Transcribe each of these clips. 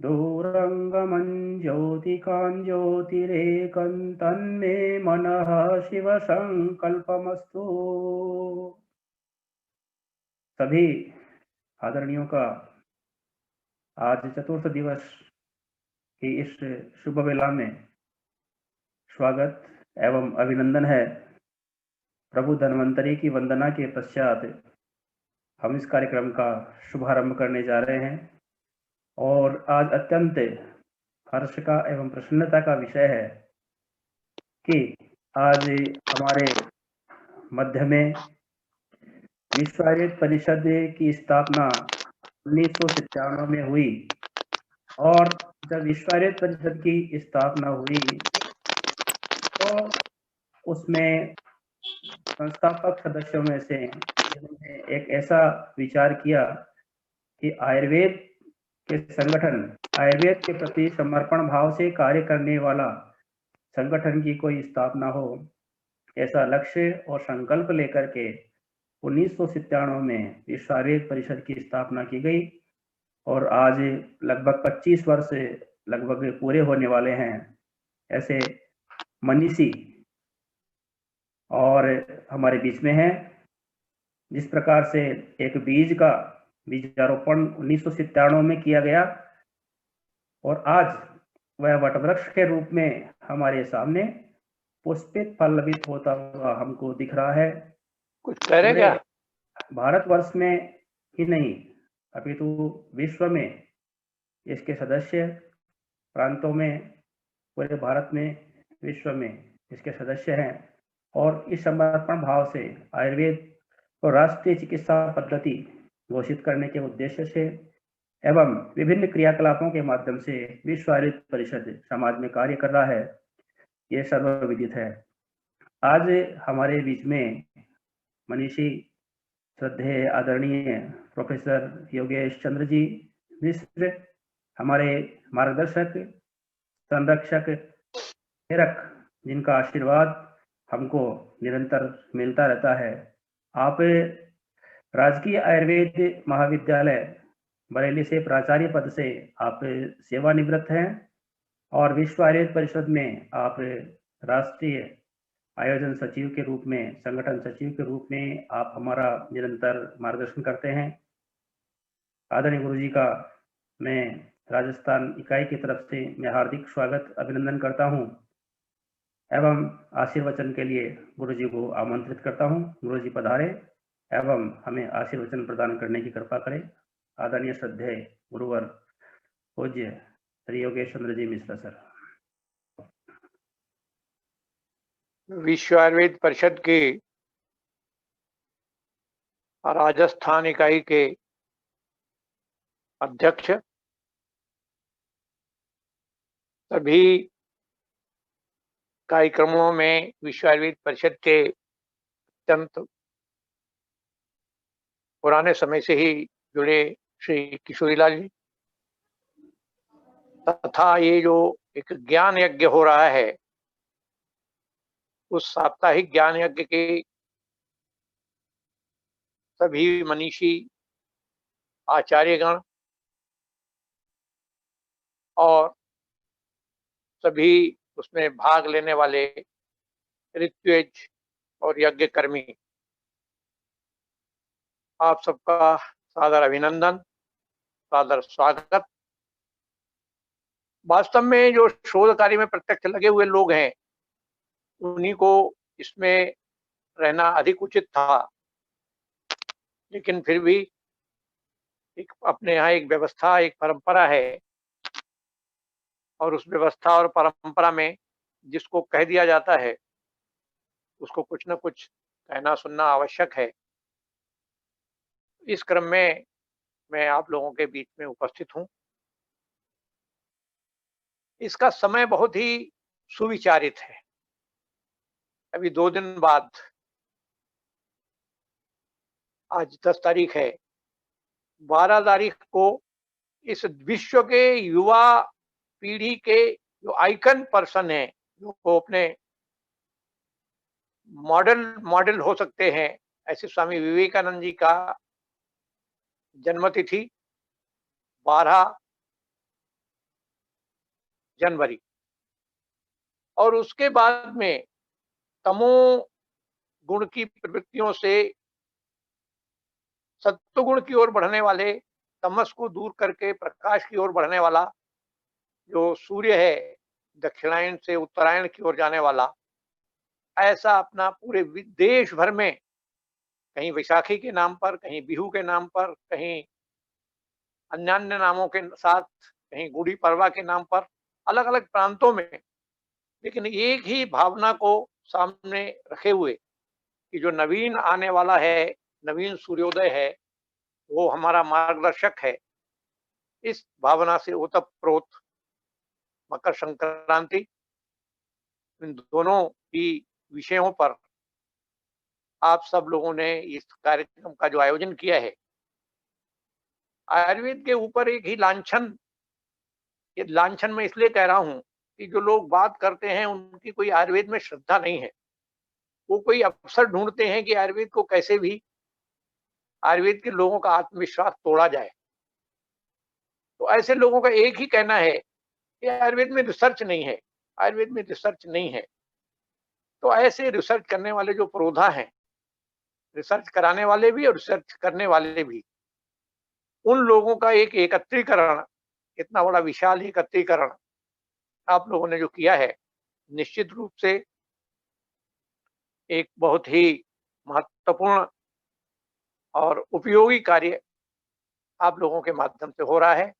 दूरंगमंज्योतिकांज्योतिरेकं तन्मे मनः शिव संकल्पमस्तु। सभी आदरणीयों का आज चतुर्थ दिवस की इस शुभ वेला में स्वागत एवं अभिनंदन है। प्रभु धन्वंतरी की वंदना के पश्चात हम इस कार्यक्रम का शुभारंभ करने जा रहे हैं और आज अत्यंत हर्ष का एवं प्रसन्नता का विषय है कि आज हमारे मध्य में विश्व आयुर्वेद परिषद की स्थापना 1997 में हुई और जब विश्व आयुर्वेद परिषद की स्थापना हुई तो उसमें संस्थापक सदस्यों में से जिन्होंने एक ऐसा विचार किया कि आयुर्वेद के संगठन, आयुर्वेद के प्रति समर्पण भाव से कार्य करने वाला संगठन की कोई स्थापना हो, ऐसा लक्ष्य और संकल्प लेकर के 1997 में विश्व आयुर्वेद परिषद की स्थापना की गई और आज लगभग 25 वर्ष लगभग पूरे होने वाले हैं। ऐसे मनीषी और हमारे बीच में है। जिस प्रकार से एक बीजारोपण 1997 में किया गया और आज वह वटवृक्ष के रूप में हमारे सामने पुष्पित पल्लवित होता हुआ हमको दिख रहा है। कुछ कह रहे क्या? भारतवर्ष में ही नहीं अपितु विश्व में इसके सदस्य प्रांतों में, पूरे भारत में, विश्व में इसके सदस्य हैं और इस समर्पण भाव से आयुर्वेद को राष्ट्रीय चिकित्सा पद्धति घोषित करने के उद्देश्य से एवं विभिन्न क्रियाकलापों के माध्यम से विश्व आयुर्वेद परिषद समाज में कार्य कर रहा है, ये सर्वविदित है। आज हमारे बीच में मनीषी श्रद्धेय आदरणीय प्रोफेसर योगेश चंद्र जी मिश्र, हमारे मार्गदर्शक, संरक्षक, प्रेरक, जिनका आशीर्वाद हमको निरंतर मिलता रहता है। आप राजकीय आयुर्वेद महाविद्यालय बरेली से प्राचार्य पद से आप सेवानिवृत्त हैं और विश्व आयुर्वेद परिषद में आप राष्ट्रीय आयोजन सचिव के रूप में, संगठन सचिव के रूप में आप हमारा निरंतर मार्गदर्शन करते हैं। आदरणीय गुरु जी का मैं राजस्थान इकाई की तरफ से मैं हार्दिक स्वागत अभिनंदन करता हूं एवं आशीर्वचन के लिए गुरु जी को आमंत्रित करता हूं। गुरु जी पधारे एवं हमें आशीर्वचन प्रदान करने की कृपा करें। आदरणीय श्रद्धेय गुरुवर पूज्य श्री योगेश चंद्र जी मिश्रा सर। विश्व आयुर्वेद परिषद के राजस्थान इकाई के अध्यक्ष, सभी कार्यक्रमों में विश्व आयुर्वेद परिषद के अत्यंत पुराने समय से ही जुड़े श्री किशोरीलाल जी, तथा ये जो एक ज्ञान यज्ञ हो रहा है, उस साप्ताहिक ज्ञान यज्ञ के सभी मनीषी आचार्यगण और सभी उसमें भाग लेने वाले ऋत्विज और यज्ञ कर्मी, आप सबका सादर अभिनंदन, सादर स्वागत। वास्तव में जो शोध कार्य में प्रत्यक्ष लगे हुए लोग हैं, उन्हीं को इसमें रहना अधिक उचित था, लेकिन फिर भी एक अपने यहाँ एक व्यवस्था, एक परंपरा है और उस व्यवस्था और परंपरा में जिसको कह दिया जाता है उसको कुछ न कुछ कहना सुनना आवश्यक है। इस क्रम में मैं आप लोगों के बीच में उपस्थित हूँ। इसका समय बहुत ही सुविचारित है। अभी 2 दिन बाद, आज 10 तारीख है, 12 तारीख को इस विश्व के युवा पीढ़ी के जो आइकन पर्सन हैं, जो अपने मॉडल हो सकते हैं, ऐसे स्वामी विवेकानंद जी का, जन्मतिथि 12 जनवरी। और उसके बाद में तमो गुण की प्रवृत्तियों से सत्व गुण की ओर बढ़ने वाले, तमस को दूर करके प्रकाश की ओर बढ़ने वाला जो सूर्य है, दक्षिणायन से उत्तरायण की ओर जाने वाला, ऐसा अपना पूरे देश भर में, कहीं वैशाखी के नाम पर, कहीं बिहू के नाम पर, कहीं अन्य अन्य नामों के साथ, कहीं गुड़ी पड़वा के नाम पर, अलग अलग प्रांतों में, लेकिन एक ही भावना को सामने रखे हुए कि जो नवीन आने वाला है, नवीन सूर्योदय है, वो हमारा मार्गदर्शक है। इस भावना से ओतप्रोत मकर संक्रांति, इन दोनों ही विषयों पर आप सब लोगों ने इस कार्यक्रम का जो आयोजन किया है, आयुर्वेद के ऊपर एक ही लांछन, ये लांछन मैं इसलिए कह रहा हूं कि जो लोग बात करते हैं उनकी कोई आयुर्वेद में श्रद्धा नहीं है। वो कोई अवसर ढूंढते हैं कि आयुर्वेद को कैसे भी, आयुर्वेद के लोगों का आत्मविश्वास तोड़ा जाए। तो ऐसे लोगों का एक ही कहना है कि आयुर्वेद में रिसर्च नहीं है, आयुर्वेद में रिसर्च नहीं है। तो ऐसे रिसर्च करने वाले जो पुरोधा हैं, रिसर्च कराने वाले भी और रिसर्च करने वाले भी, उन लोगों का एक एकत्रीकरण, इतना बड़ा विशाल एकत्रीकरण आप लोगों ने जो किया है, निश्चित रूप से एक बहुत ही महत्वपूर्ण और उपयोगी कार्य आप लोगों के माध्यम से हो रहा है।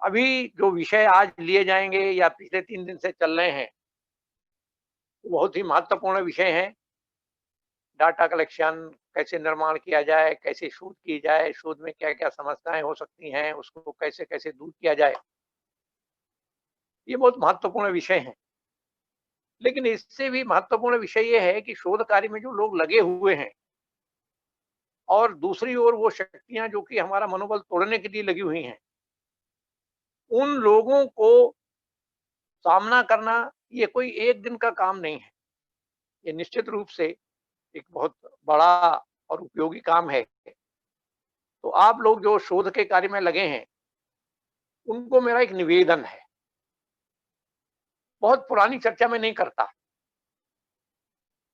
अभी जो विषय आज लिए जाएंगे या पिछले 3 दिन से चल रहे हैं, बहुत ही महत्वपूर्ण विषय हैं। डाटा कलेक्शन कैसे निर्माण किया जाए, कैसे शोध की जाए, शोध में क्या क्या समस्याएं हो सकती हैं, उसको कैसे कैसे दूर किया जाए, ये बहुत महत्वपूर्ण विषय हैं। लेकिन इससे भी महत्वपूर्ण विषय ये है कि शोध कार्य में जो लोग लगे हुए हैं और दूसरी ओर वो शक्तियां जो कि हमारा मनोबल तोड़ने के लिए लगी हुई हैं, उन लोगों को सामना करना ये कोई एक दिन का काम नहीं है। ये निश्चित रूप से एक बहुत बड़ा और उपयोगी काम है। तो आप लोग जो शोध के कार्य में लगे हैं, उनको मेरा एक निवेदन है। बहुत पुरानी चर्चा में नहीं करता,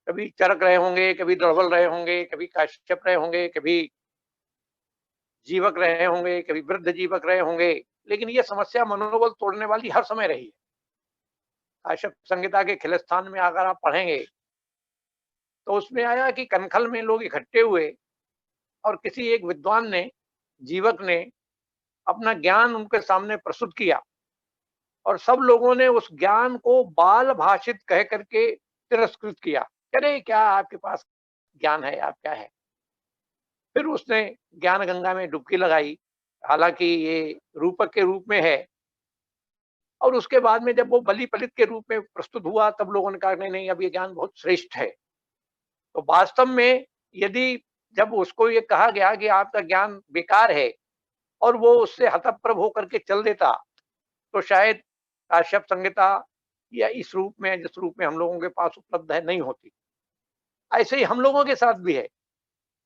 कभी चरक रहे होंगे, कभी दड़बल रहे होंगे, कभी काश्यप रहे होंगे, कभी जीवक रहे होंगे, कभी वृद्ध जीवक रहे होंगे, लेकिन ये समस्या मनोबल तोड़ने वाली हर समय रही है। काश्यप संहिता के खिलस्तान में अगर आप पढ़ेंगे तो उसमें आया कि कनखल में लोग इकट्ठे हुए और किसी एक विद्वान ने, जीवक ने अपना ज्ञान उनके सामने प्रस्तुत किया और सब लोगों ने उस ज्ञान को बाल भाषित कह करके तिरस्कृत किया। अरे क्या आपके पास ज्ञान है, आप क्या है। फिर उसने ज्ञान गंगा में डुबकी लगाई, हालांकि ये रूपक के रूप में है, और उसके बाद में जब वो बलि पलित के रूप में प्रस्तुत हुआ तब लोगों ने कहा नहीं नहीं, अब ये ज्ञान बहुत श्रेष्ठ है। तो वास्तव में यदि जब उसको ये कहा गया कि आपका ज्ञान बेकार है और वो उससे हतप्रभ होकर के चल देता, तो शायद काश्यप संहिता या इस रूप में, जिस रूप में हम लोगों के पास उपलब्ध है, नहीं होती। ऐसे ही हम लोगों के साथ भी है।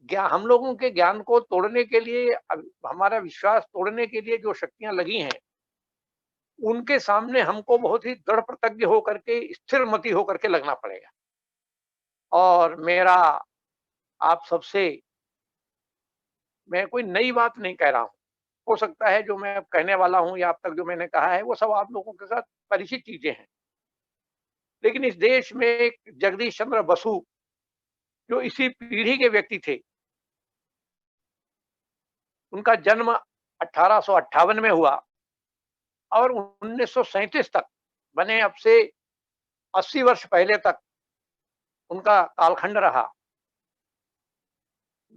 हम लोगों के ज्ञान को तोड़ने के लिए, हमारा विश्वास तोड़ने के लिए जो शक्तियां लगी हैं, उनके सामने हमको बहुत ही दृढ़ प्रतिज्ञ होकर के, स्थिर मति होकर के लगना पड़ेगा। और मेरा आप सबसे, मैं कोई नई बात नहीं कह रहा हूं, हो सकता है जो मैं अब कहने वाला हूं या अब तक जो मैंने कहा है वो सब आप लोगों के साथ परिचित चीजें हैं। लेकिन इस देश में एक जगदीश चंद्र बसु, जो इसी पीढ़ी के व्यक्ति थे, उनका जन्म 1858 में हुआ और 1937 तक, बने अब से 80 वर्ष पहले तक उनका कालखंड रहा।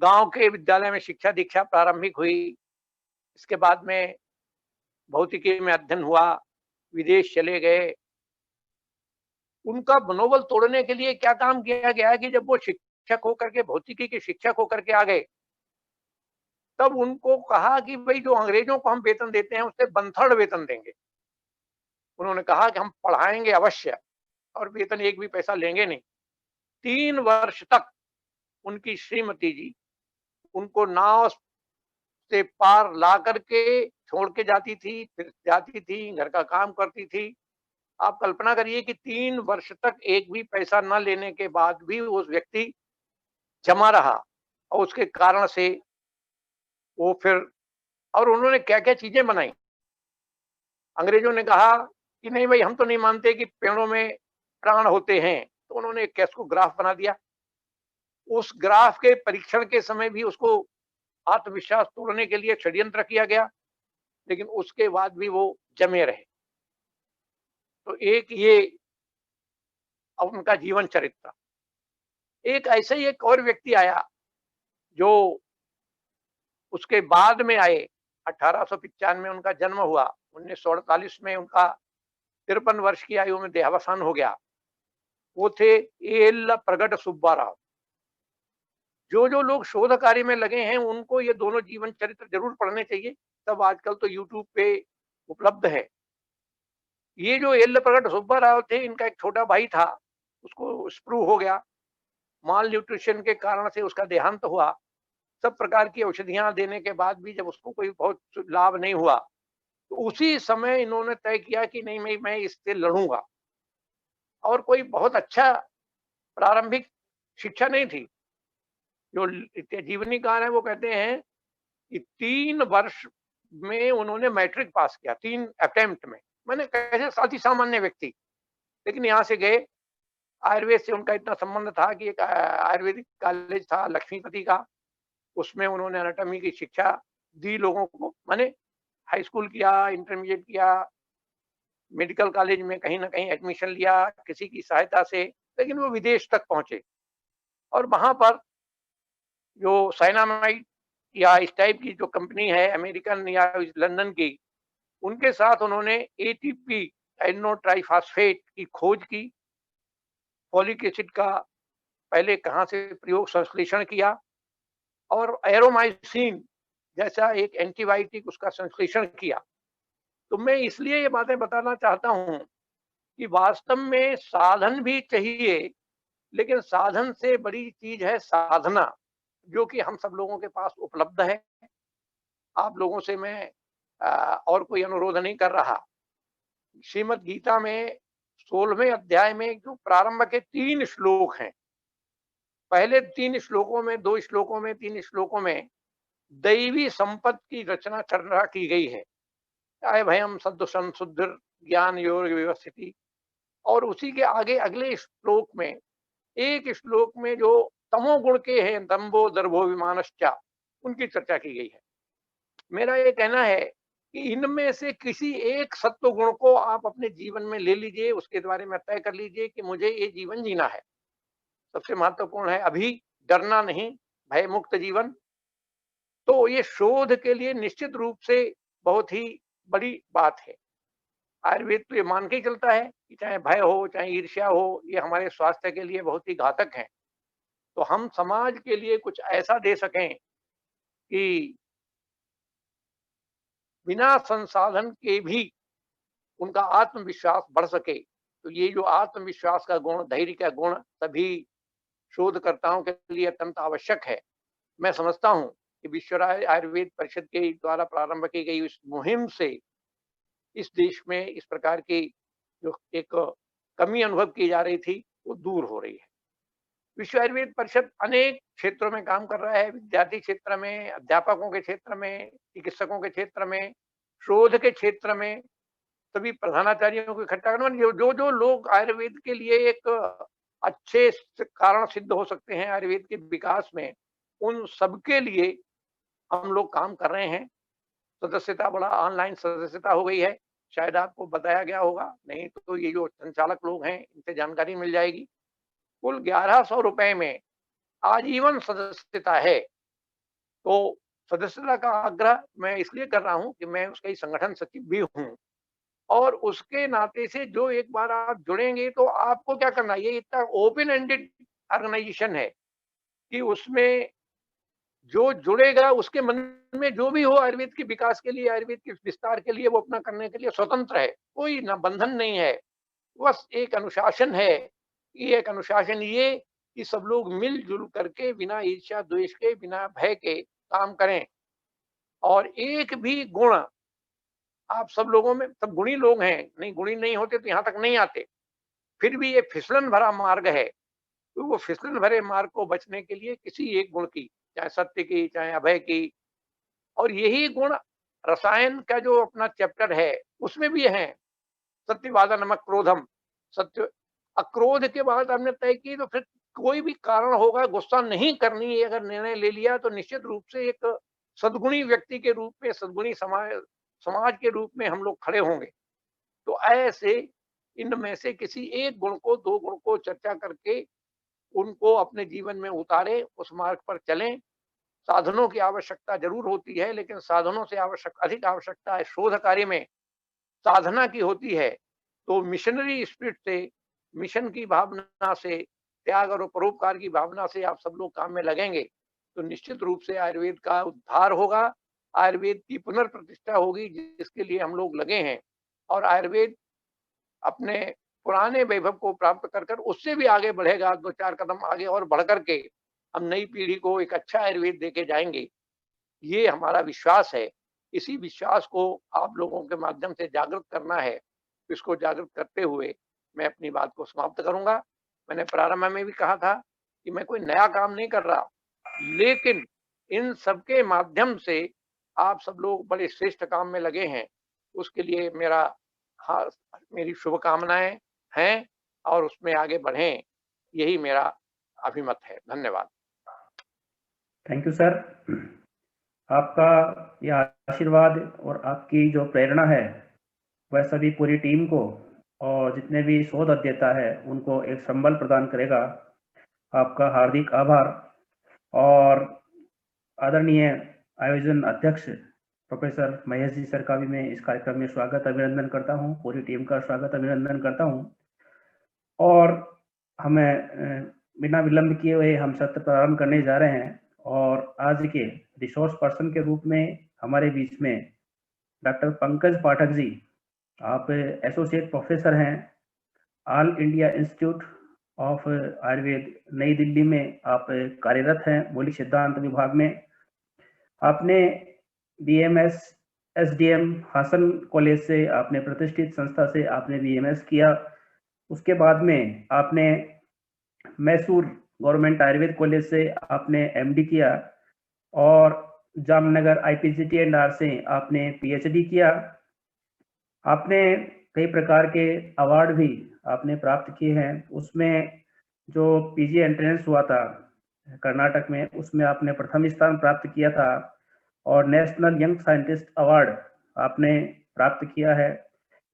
गांव के विद्यालय में शिक्षा दीक्षा प्रारंभिक हुई, इसके बाद में भौतिकी में अध्ययन हुआ, विदेश चले गए। उनका मनोबल तोड़ने के लिए क्या काम किया गया कि जब वो शिक्षक होकर के, भौतिकी के शिक्षक होकर के आ गए, तब उनको कहा कि भाई जो अंग्रेजों को हम वेतन देते हैं उससे बंथड़ वेतन देंगे। उन्होंने कहा कि हम पढ़ाएंगे अवश्य और वेतन एक भी पैसा लेंगे नहीं। 3 वर्ष तक उनकी श्रीमती जी उनको नाव से पार ला करके छोड़ के जाती थी, फिर जाती थी, घर का काम करती थी। आप कल्पना करिए कि 3 वर्ष तक एक भी पैसा न लेने के बाद भी उस व्यक्ति जमा रहा और उसके कारण से वो फिर और उन्होंने क्या-क्या चीज़ें बनाई। अंग्रेज़ों ने कहा कि नहीं भई हम तो नहीं मानते कि पेड़ों में प्राण होते हैं, तो उन्होंने एक कैस को ग्राफ बना दिया। उस ग्राफ के परीक्षण के समय भी उसको आत्मविश्वास तोड़ने के लिए षड्यंत्र किया गया, लेकिन उसके बाद भी वो जमे रहे। तो एक ये उनका जीवन चरित्र। एक ऐसे ही एक और व्यक्ति आया, जो उसके बाद में आए, 1895 में उनका जन्म हुआ, 1948 में उनका 53 वर्ष की आयु में देहावसान हो गया। वो थे येल्ला प्रगट सुब्बा राव। जो लोग शोध कार्य में लगे हैं, उनको ये दोनों जीवन चरित्र ज़रूर पढ़ने चाहिए। सब आजकल तो यूट्यूब पे उपलब्ध है। ये जो येल्ला प्रगट सुब्बा राव थे, इनका एक छोटा भाई था, उसको स्प्रू हो गया। माल न्यूट्रिशन के कारण से उसका देहांत हुआ। सब प्रकार की औषधियाँ देने के बाद भी जब उसको कोई बहुत लाभ नहीं हुआ, तो उसी समय इन्होंने तय किया कि नहीं मैं इससे लड़ूँगा। और कोई बहुत अच्छा प्रारंभिक शिक्षा नहीं थी। जो जीवनीकार हैं वो कहते हैं कि 3 वर्ष में उन्होंने मैट्रिक पास किया, 3 अटेम्प्ट में। मैंने कैसे अति सामान्य व्यक्ति, लेकिन यहाँ से गए। आयुर्वेद से उनका इतना संबंध था कि एक आयुर्वेदिक कॉलेज था लक्ष्मीपति का, उसमें उन्होंने एनाटॉमी की शिक्षा दी लोगों को। माने हाई स्कूल किया, इंटरमीडिएट किया, मेडिकल कॉलेज में कहीं न कहीं एडमिशन लिया किसी की सहायता से, लेकिन वो विदेश तक पहुँचे और वहाँ पर जो साइनामाइड या इस टाइप की जो कंपनी है अमेरिकन या लंदन की, उनके साथ उन्होंने एटीपी एड्नो ट्राइफॉस्फेट की खोज की। फॉलिक एसिड का पहले कहाँ से प्रयोग संश्लेषण किया और एरोमाइसिन जैसा एक एंटीबायोटिक उसका संश्लेषण किया। तो मैं इसलिए ये बातें बताना चाहता हूँ कि वास्तव में साधन भी चाहिए, लेकिन साधन से बड़ी चीज है साधना, जो कि हम सब लोगों के पास उपलब्ध है। आप लोगों से मैं और कोई अनुरोध नहीं कर रहा। श्रीमद् गीता में 16वें अध्याय में जो प्रारंभ के 3 श्लोक हैं, पहले 3 श्लोकों में, 2 श्लोकों में, 3 श्लोकों में दैवी संपत्ति की रचना चर्चा की गई है। आय भयम सद्दु संशुद्धिर ज्ञान योग व्यवस्थिति। और उसी के आगे अगले श्लोक में, एक श्लोक में जो तमोगुण के हैं, दंभो दर्भो विमानश्चा, उनकी चर्चा की गई है। मेरा ये कहना है कि इनमें से किसी एक सत्व गुण को आप अपने जीवन में ले लीजिए, उसके बारे में तय कर लीजिए कि मुझे ये जीवन जीना है। सबसे महत्वपूर्ण है अभी डरना नहीं, भय मुक्त जीवन। तो ये शोध के लिए निश्चित रूप से बहुत ही बड़ी बात है। आयुर्वेद तो ये मान के ही चलता है कि चाहे भय हो, चाहे ईर्ष्या हो, ये हमारे स्वास्थ्य के लिए बहुत ही घातक है। तो हम समाज के लिए कुछ ऐसा दे सकें कि बिना संसाधन के भी उनका आत्मविश्वास बढ़ सके। तो ये जो आत्मविश्वास का गुण, धैर्य का गुण सभी शोधकर्ताओं के लिए अत्यंत आवश्यक है। मैं समझता हूँ कि विश्व आयुर्वेद परिषद के द्वारा प्रारंभ की गई इस मुहिम से इस देश में इस प्रकार की जो एक कमी अनुभव की जा रही थी, वो दूर हो रही है। विश्व आयुर्वेद परिषद अनेक क्षेत्रों में काम कर रहा है, विद्यार्थी क्षेत्र में, अध्यापकों के क्षेत्र में, चिकित्सकों के क्षेत्र में, शोध के क्षेत्र में, सभी प्रधानाचार्यों को इकट्ठा करना। जो लोग आयुर्वेद के लिए एक अच्छे कारण सिद्ध हो सकते हैं आयुर्वेद के विकास में, उन सबके लिए हम लोग काम कर रहे हैं। सदस्यता बड़ा ऑनलाइन सदस्यता हो गई है, शायद आपको बताया गया होगा, नहीं तो ये जो संचालक लोग हैं इनसे जानकारी मिल जाएगी। कुल 1100 रुपए में आजीवन सदस्यता है। तो सदस्यता का आग्रह मैं इसलिए कर रहा हूँ कि मैं उसका ही संगठन सचिव भी हूँ और उसके नाते से जो एक बार आप जुड़ेंगे तो आपको क्या करना है, ये इतना ओपन एंडेड ऑर्गेनाइजेशन है कि उसमें जो जुड़ेगा उसके मन में जो भी हो आयुर्वेद के विकास के लिए, आयुर्वेद के विस्तार के लिए, वो अपना करने के लिए स्वतंत्र है। कोई ना बंधन नहीं है, बस एक अनुशासन है। ये एक अनुशासन ये कि सब लोग मिलजुल करके बिना ईर्ष्या द्वेष के, बिना भय के काम करें और एक भी गुण आप सब लोगों में, सब गुणी लोग हैं, नहीं गुणी नहीं होते तो यहाँ तक नहीं आते। फिर भी ये फिसलन भरा मार्ग है, तो वो फिसलन भरे मार्ग को बचने के लिए किसी एक गुण की, चाहे सत्य की, चाहे अभय की, और यही गुण रसायन का जो अपना चैप्टर है उसमें भी है। सत्यवादा नमक क्रोधम, सत्य अक्रोध के बाद हमने तय की, तो फिर कोई भी कारण होगा, गुस्सा नहीं करनी है अगर निर्णय ले लिया, तो निश्चित रूप से एक सद्गुणी व्यक्ति के रूप में, सद्गुणी समाज के रूप में हम लोग खड़े होंगे। तो ऐसे इनमें से किसी एक गुण को, दो गुण को चर्चा करके उनको अपने जीवन में उतारें, उस मार्ग पर चलें। साधनों की आवश्यकता जरूर होती है, लेकिन साधनों से अधिक आवश्यकता है शोध कार्य में साधना की होती है। तो मिशनरी स्पिरिट से, मिशन की भावना से, त्याग और परोपकार की भावना से आप सब लोग काम में लगेंगे, तो निश्चित रूप से आयुर्वेद का उद्धार होगा, आयुर्वेद की पुनर्प्रतिष्ठा होगी, जिसके लिए हम लोग लगे हैं। और आयुर्वेद अपने पुराने वैभव को प्राप्त कर उससे भी आगे बढ़ेगा, 2-4 कदम आगे और बढ़ करके हम नई पीढ़ी को एक अच्छा आयुर्वेद देके जाएंगे, ये हमारा विश्वास है। इसी विश्वास को आप लोगों के माध्यम से जागृत करना है। इसको जागृत करते हुए मैं अपनी बात को समाप्त करूंगा। मैंने प्रारंभ में भी कहा था कि मैं कोई नया काम नहीं कर रहा, लेकिन इन सबके माध्यम से आप सब लोग बड़े श्रेष्ठ काम में लगे हैं, उसके लिए मेरी शुभकामनाएं हैं, और उसमें आगे बढ़ें, यही मेरा अभिमत है। धन्यवाद। Thank you sir. आपका यह आशीर्वाद और आपकी जो प्रेरणा है वह सभी पूरी टीम को और जितने भी शोध अध्येता है उनको एक संबल प्रदान करेगा। आपका हार्दिक आभार। और आदरणीय आयोजन अध्यक्ष प्रोफेसर महेश जी सर का भी मैं इस कार्यक्रम में स्वागत अभिनंदन करता हूं, पूरी टीम का स्वागत अभिनंदन करता हूं। और हमें बिना विलंब किए हुए हम सत्र प्रारंभ करने जा रहे हैं। और आज के रिसोर्स पर्सन के रूप में हमारे बीच में डॉक्टर पंकज पाठक जी, आप एसोसिएट प्रोफेसर हैं, all India institute of Ayurveda नई दिल्ली में आप कार्यरत हैं मौलिक सिद्धांत विभाग में। आपने बीएमएस एसडीएम हासन कॉलेज से, आपने प्रतिष्ठित संस्था से आपने बीएमएस किया। उसके बाद में आपने मैसूर गवर्नमेंट आयुर्वेद कॉलेज से आपने एमडी किया और जामनगर आईपीजीटी&आर से आपने पीएचडी किया। आपने कई प्रकार के अवार्ड भी आपने प्राप्त किए हैं। उसमें जो पीजी एंट्रेंस हुआ था कर्नाटक में, उसमें आपने प्रथम स्थान प्राप्त किया था और नेशनल यंग साइंटिस्ट अवार्ड आपने प्राप्त किया है।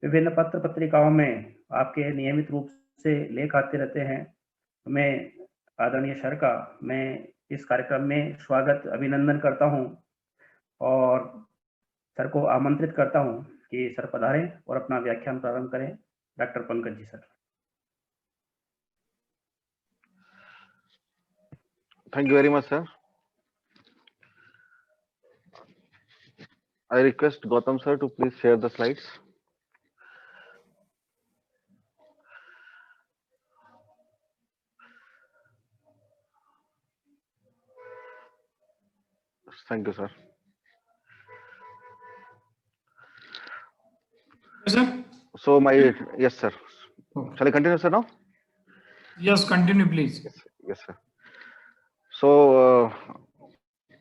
विभिन्न पत्र पत्रिकाओं में आपके नियमित रूप से लेख आते रहते हैं। मैं आदरणीय सर का मैं इस कार्यक्रम में स्वागत अभिनंदन करता हूं और सर को आमंत्रित करता हूं कि सर पधारें और अपना व्याख्यान प्रारंभ करें। Doctor Pankaj ji sir. Thank you very much, sir. I request Gautam sir to please share the slides. Thank you, sir. Yes, sir. So yes, sir. Okay. Shall I continue, sir, now? Yes, continue, please. Yes, sir. So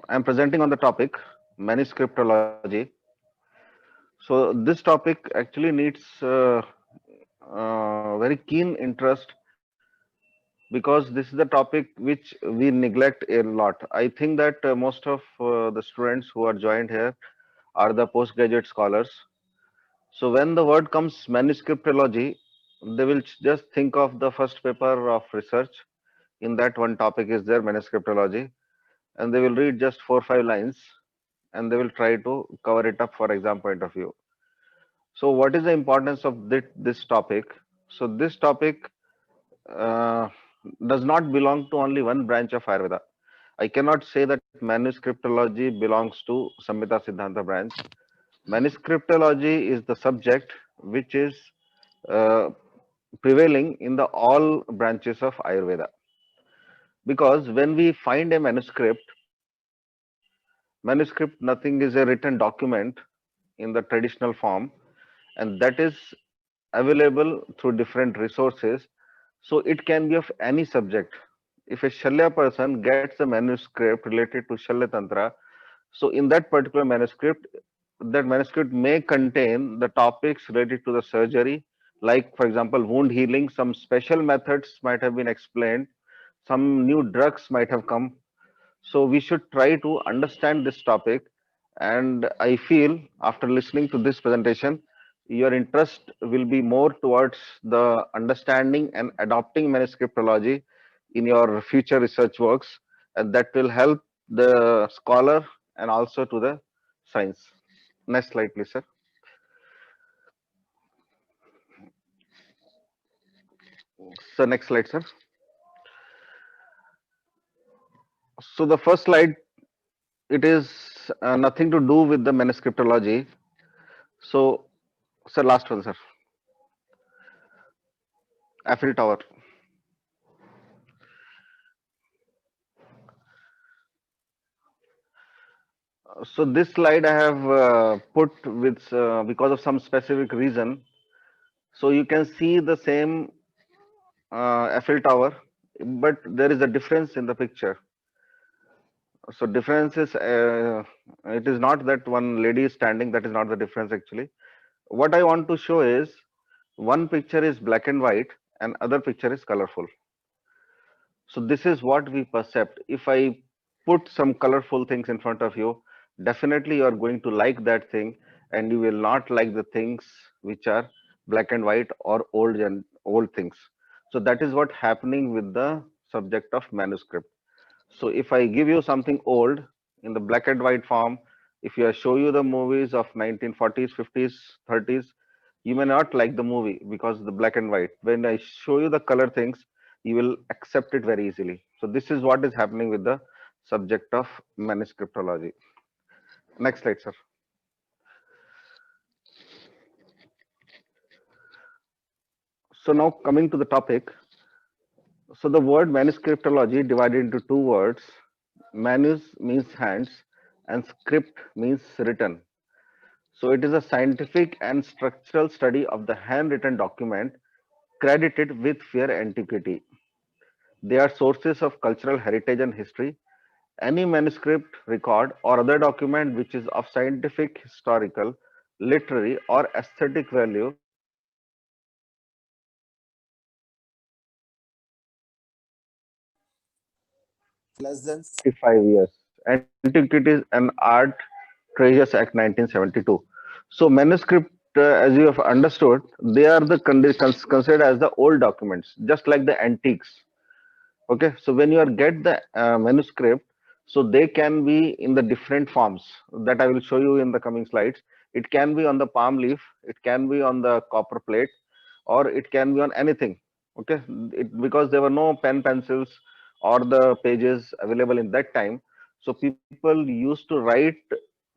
I'm presenting on the topic manuscriptology. So this topic actually needs very keen interest, because this is the topic which we neglect a lot. I think that most of the students who are joined here are the postgraduate scholars. So when the word comes manuscriptology, they will just think of the first paper of research. In that one topic is there, manuscriptology, and they will read just 4 or 5 lines and they will try to cover it up for exam point of view. So what is the importance of this topic? So this topic does not belong to only one branch of Ayurveda. I cannot say that manuscriptology belongs to Samhita Siddhanta branch. Manuscriptology is the subject which is prevailing in the all branches of Ayurveda. Because when we find a manuscript, Manuscript, nothing is a written document in the traditional form, and that is available through different resources. So it can be of any subject. If a Shalya person gets a manuscript related to Shalya Tantra, so in that particular manuscript, that manuscript may contain the topics related to the surgery, like for example, wound healing. Some special methods might have been explained, some new drugs might have come. So we should try to understand this topic. And I feel after listening to this presentation, your interest will be more towards the understanding and adopting manuscriptology in your future research works. And that will help the scholar and also to the science. Next slide, please, sir. So next slide, sir. So the first slide, it is nothing to do with the manuscriptology. So, sir, last one, sir. Eiffel Tower. So this slide I have put with because of some specific reason. So you can see the same Eiffel Tower, but there is a difference in the picture. So difference is it is not that one lady is standing. That is not the difference actually. What I want to show is one picture is black and white and other picture is colorful. So this is what we percept. If I put some colorful things in front of you, definitely you are going to like that thing, and you will not like the things which are black and white or old things. So that is what happening with the subject of manuscript. So if I give you something old in the black and white form, if I show you the movies of 1940s, 50s, 30s, you may not like the movie because the black and white. When I show you the color things, you will accept it very easily. So this is what is happening with the subject of manuscriptology. Next slide, sir. So now coming to the topic. So the word manuscriptology divided into two words. Manus means hands and script means written. So it is a scientific and structural study of the handwritten document credited with their antiquity. They are sources of cultural heritage and history. Any manuscript, record, or other document which is of scientific, historical, literary, or aesthetic value less than 65 years. Antiquities and Art Treasures Act 1972. So manuscript, as you have understood, they are considered as the old documents, just like the antiques. Okay, so when you are get the manuscript, so they can be in the different forms that I will show you in the coming slides. It can be on the palm leaf, it can be on the copper plate, or it can be on anything. Okay, because there were no pen pencils or the pages available in that time, so people used to write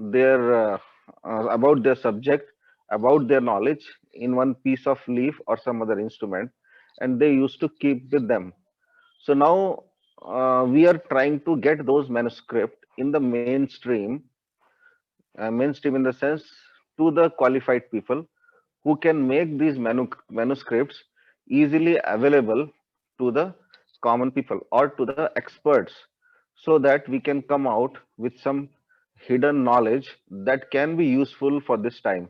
their about their subject, about their knowledge in one piece of leaf or some other instrument, and they used to keep with them. So now we are trying to get those manuscript in the mainstream, mainstream in the sense to the qualified people who can make these manuscripts easily available to the common people or to the experts, so that we can come out with some hidden knowledge that can be useful for this time.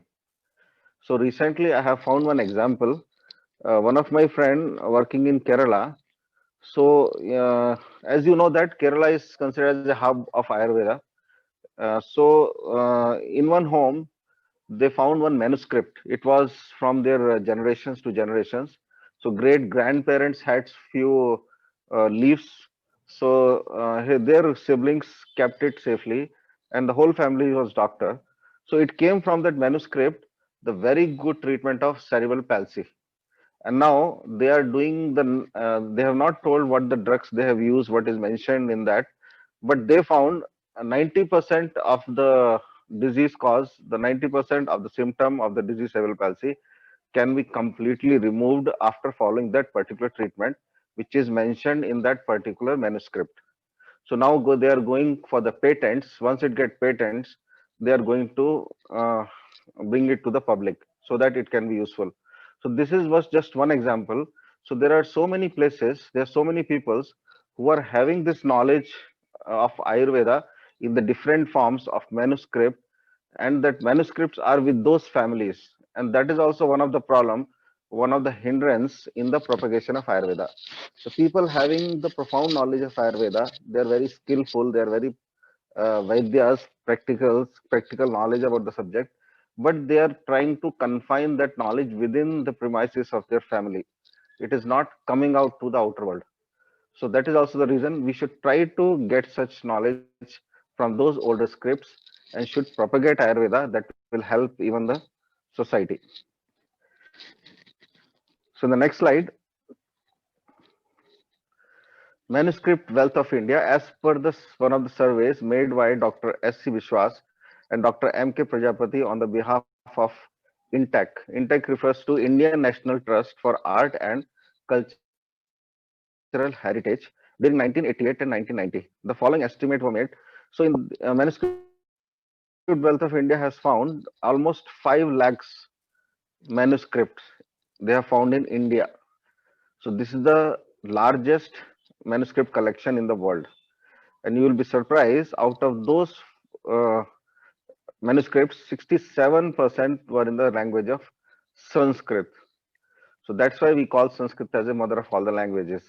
So recently I have found one example. One of my friend working in Kerala. So, as you know that Kerala is considered as a hub of Ayurveda. In one home, they found one manuscript. It was from their generations to generations. So great grandparents had few leaves. So their siblings kept it safely, and the whole family was doctor. So it came from that manuscript, the very good treatment of cerebral palsy. And now they are doing they have not told what the drugs they have used, what is mentioned in that, but they found 90% of the disease cause, the 90% of the symptom of the disease cerebral palsy can be completely removed after following that particular treatment, which is mentioned in that particular manuscript. So now they are going for the patents. Once it get patents, they are going to bring it to the public so that it can be useful. So this was just one example. So there are so many places, there are so many peoples who are having this knowledge of Ayurveda in the different forms of manuscript, and that manuscripts are with those families, and that is also one of the problem, one of the hindrance in the propagation of Ayurveda. So people having the profound knowledge of Ayurveda, they are very skillful, they are very vaidyas, practical knowledge about the subject, but they are trying to confine that knowledge within the premises of their family. It is not coming out to the outer world. So that is also the reason we should try to get such knowledge from those older scripts and should propagate Ayurveda. That will help even the society. So in the next slide, manuscript wealth of India, as per this one of the surveys made by Dr. S.C. Vishwas and Dr. M.K. Prajapati on the behalf of INTEC. INTEC refers to Indian National Trust for Art and Cultural Heritage during 1988 and 1990. The following estimate were made. So in manuscript wealth of India has found almost 5 lakhs manuscripts they have found in India. So this is the largest manuscript collection in the world. And you will be surprised, out of those uh, manuscripts, 67% were in the language of Sanskrit. So that's why we call Sanskrit as a mother of all the languages.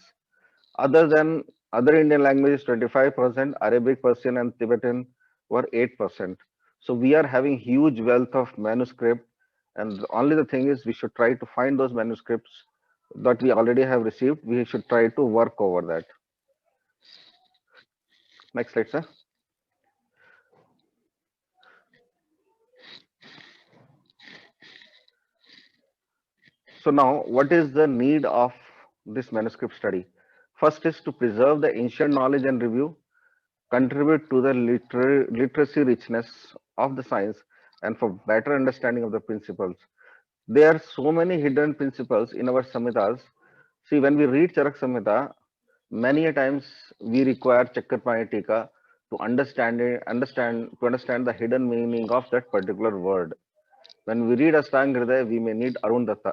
Other than other Indian languages, 25%, Arabic, Persian, and Tibetan were 8%. So we are having huge wealth of manuscript, and only the thing is we should try to find those manuscripts that we already have received. We should try to work over that. Next slide, sir. So now, what is the need of this manuscript study? First is to preserve the ancient knowledge and review, contribute to the literacy richness of the science, and for better understanding of the principles. There are so many hidden principles in our Samhitas. See, when we read Charak Samhita, many a times we require Chakrapani Tika to understand the hidden meaning of that particular word. When we read Astang Hriday, we may need Arundatta.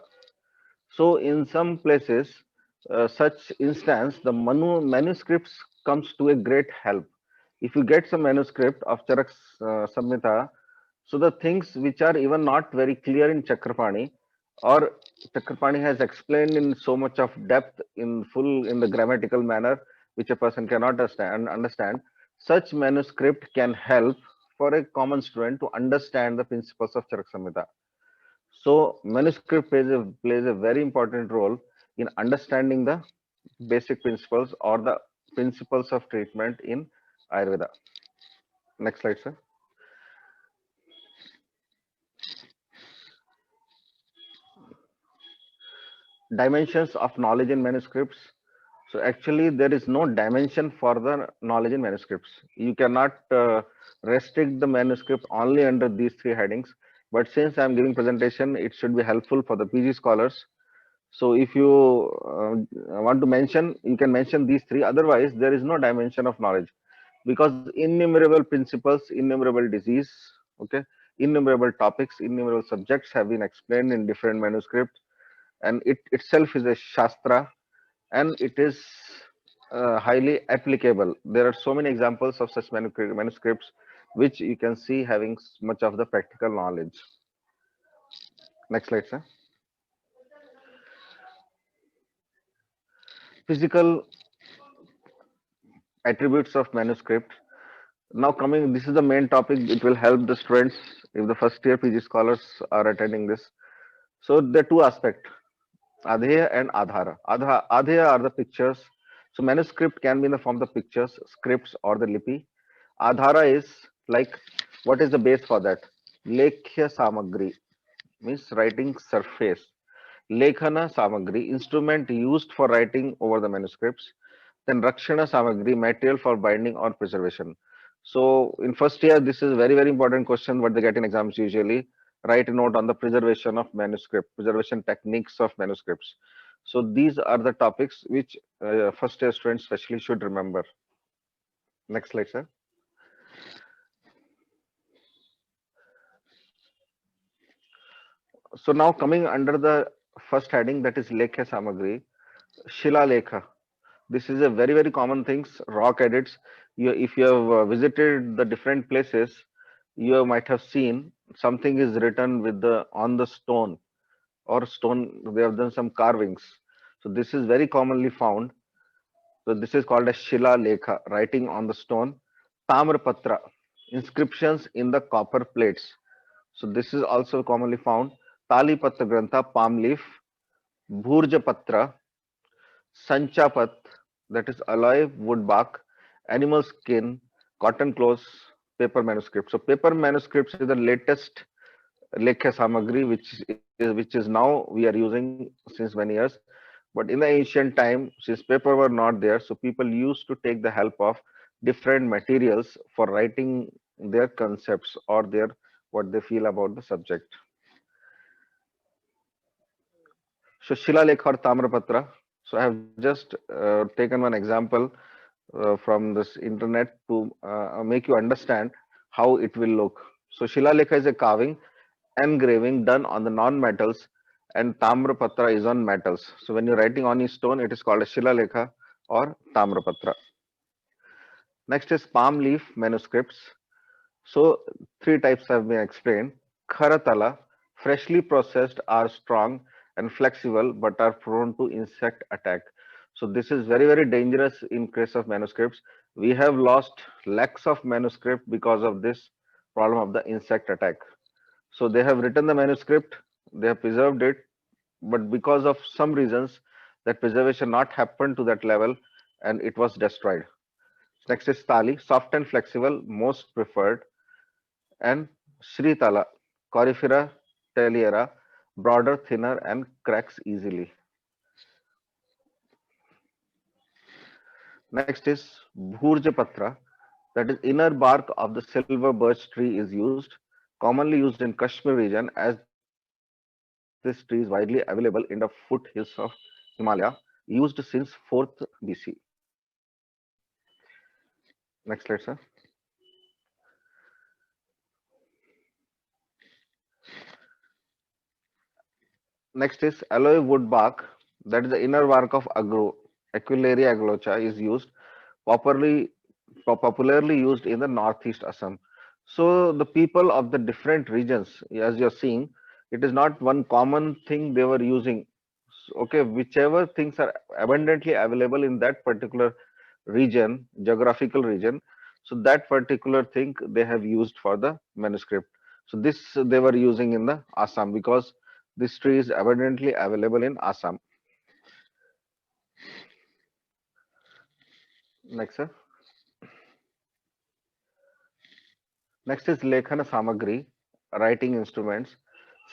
So in some places, such instance, the manuscripts comes to a great help. If you get some manuscript of Charak Samhita, so the things which are even not very clear in Chakrapani, or Chakrapani has explained in so much of depth in full in the grammatical manner, which a person cannot understand, such manuscript can help for a common student to understand the principles of Charak Samhita. So manuscript plays a very important role in understanding the basic principles or the principles of treatment in Ayurveda. Next slide, sir. Dimensions of knowledge in manuscripts. So actually there is no dimension for the knowledge in manuscripts. You cannot restrict the manuscript only under these 3 headings. But since I'm giving presentation, it should be helpful for the PG scholars. So if you want to mention, you can mention these 3. Otherwise, there is no dimension of knowledge, because innumerable principles, innumerable disease, okay, innumerable topics, innumerable subjects have been explained in different manuscripts, and it itself is a shastra, and it is highly applicable. There are so many examples of such manuscripts which you can see having much of the practical knowledge. Next slide, sir. Physical attributes of manuscript. Now coming, this is the main topic. It will help the students if the first year PG scholars are attending this. So there are 2 aspects, Adheya and Adhara. Adheya are the pictures. So manuscript can be in the form of pictures, scripts, or the lipi. Adhara is like, what is the base for that? Lekhya Samagri means writing surface. Lekhana Samagri, instrument used for writing over the manuscripts. Then Rakshana Samagri, material for binding or preservation. So in first year, this is very, very important question what they get in exams usually. Write a note on the preservation of manuscript, preservation techniques of manuscripts. So these are the topics which first year students especially should remember. Next slide, sir. So now coming under the first heading, that is Lekha Samagri, Shila Lekha. This is a very common things, rock edits. If you have visited the different places, you might have seen something is written with the on the stone or stone. They have done some carvings. So this is very commonly found. So this is called a Shila Lekha, writing on the stone. Tamrapatra, inscriptions in the copper plates. So this is also commonly found. Talipatra Grantha, palm leaf. Bhurjapatra, Sanchapat, that is alloy, wood bark, animal skin, cotton clothes, paper manuscript. So paper manuscripts is the latest Lekha Samagri, which is now we are using since many years. But in the ancient time, since paper were not there, so people used to take the help of different materials for writing their concepts or their what they feel about the subject. So Shilalekha or Tamrapatra. So I have just taken one example from this internet to make you understand how it will look. So Shilalekha is a carving, engraving done on the non-metals, and Tamrapatra is on metals. So when you're writing on a stone, it is called a Shilalekha or Tamrapatra. Next is palm leaf manuscripts. So three types have been explained. Kharatala, freshly processed, are strong and flexible but are prone to insect attack. So this is very dangerous in case of manuscripts. We have lost lakhs of manuscript because of this problem of the insect attack. So they have written the manuscript, they have preserved it, but because of some reasons that preservation not happened to that level and it was destroyed. Next is Tali, soft and flexible, most preferred, and Sritala, Coryphera teliera, broader, thinner, and cracks easily. Next is Bhurjapatra, that is inner bark of the silver birch tree is used, commonly used in Kashmir region as this tree is widely available in the foothills of Himalaya, used since 4th BC. Next slide, sir. Next is alloy wood bark, that is the inner bark of agro, Aquilaria aglocha is used, popularly popularly used in the northeast Assam. So the people of the different regions, as you're seeing, it is not one common thing they were using. Okay, whichever things are abundantly available in that particular region, geographical region, so that particular thing they have used for the manuscript. So this they were using in the Assam because this tree is abundantly available in Assam. Next, sir. Next is Lekhana Samagri, writing instruments,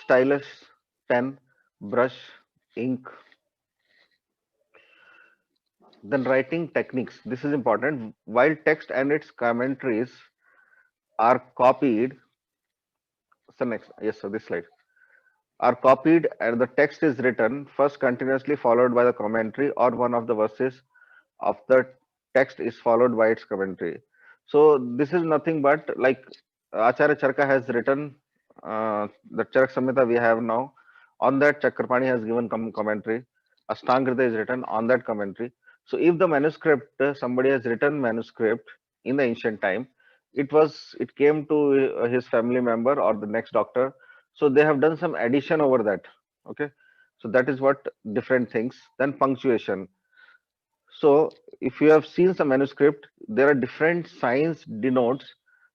stylus, pen, brush, ink. Then writing techniques. This is important. While text and its commentaries are copied, so next, yes, so this slide, are copied and the text is written first continuously followed by the commentary or one of the verses of the text is followed by its commentary. So this is nothing but like Acharya Charka has written the Charak Samhita we have now. On that, Chakrapani has given commentary. Ashtangrita is written on that commentary. So if the manuscript, somebody has written manuscript in the ancient time, it came to his family member or the next doctor. So they have done some addition over that. Okay. So that is what different things. Then punctuation. So if you have seen some manuscript, there are different signs denotes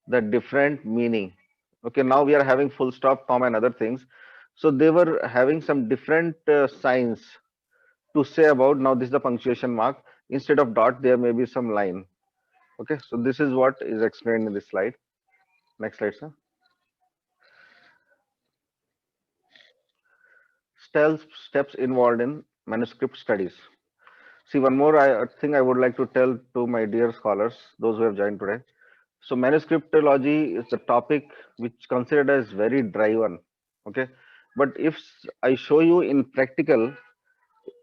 the different meaning. Okay, now we are having full stop, comma, and other things. So they were having some different signs to say about now this is the punctuation mark. Instead of dot, there may be some line. Okay, so this is what is explained in this slide. Next slide, sir. Steps involved in manuscript studies. See, one more thing I would like to tell to my dear scholars, those who have joined today. So manuscriptology is the topic which considered as very dry one. Okay, but if I show you in practical,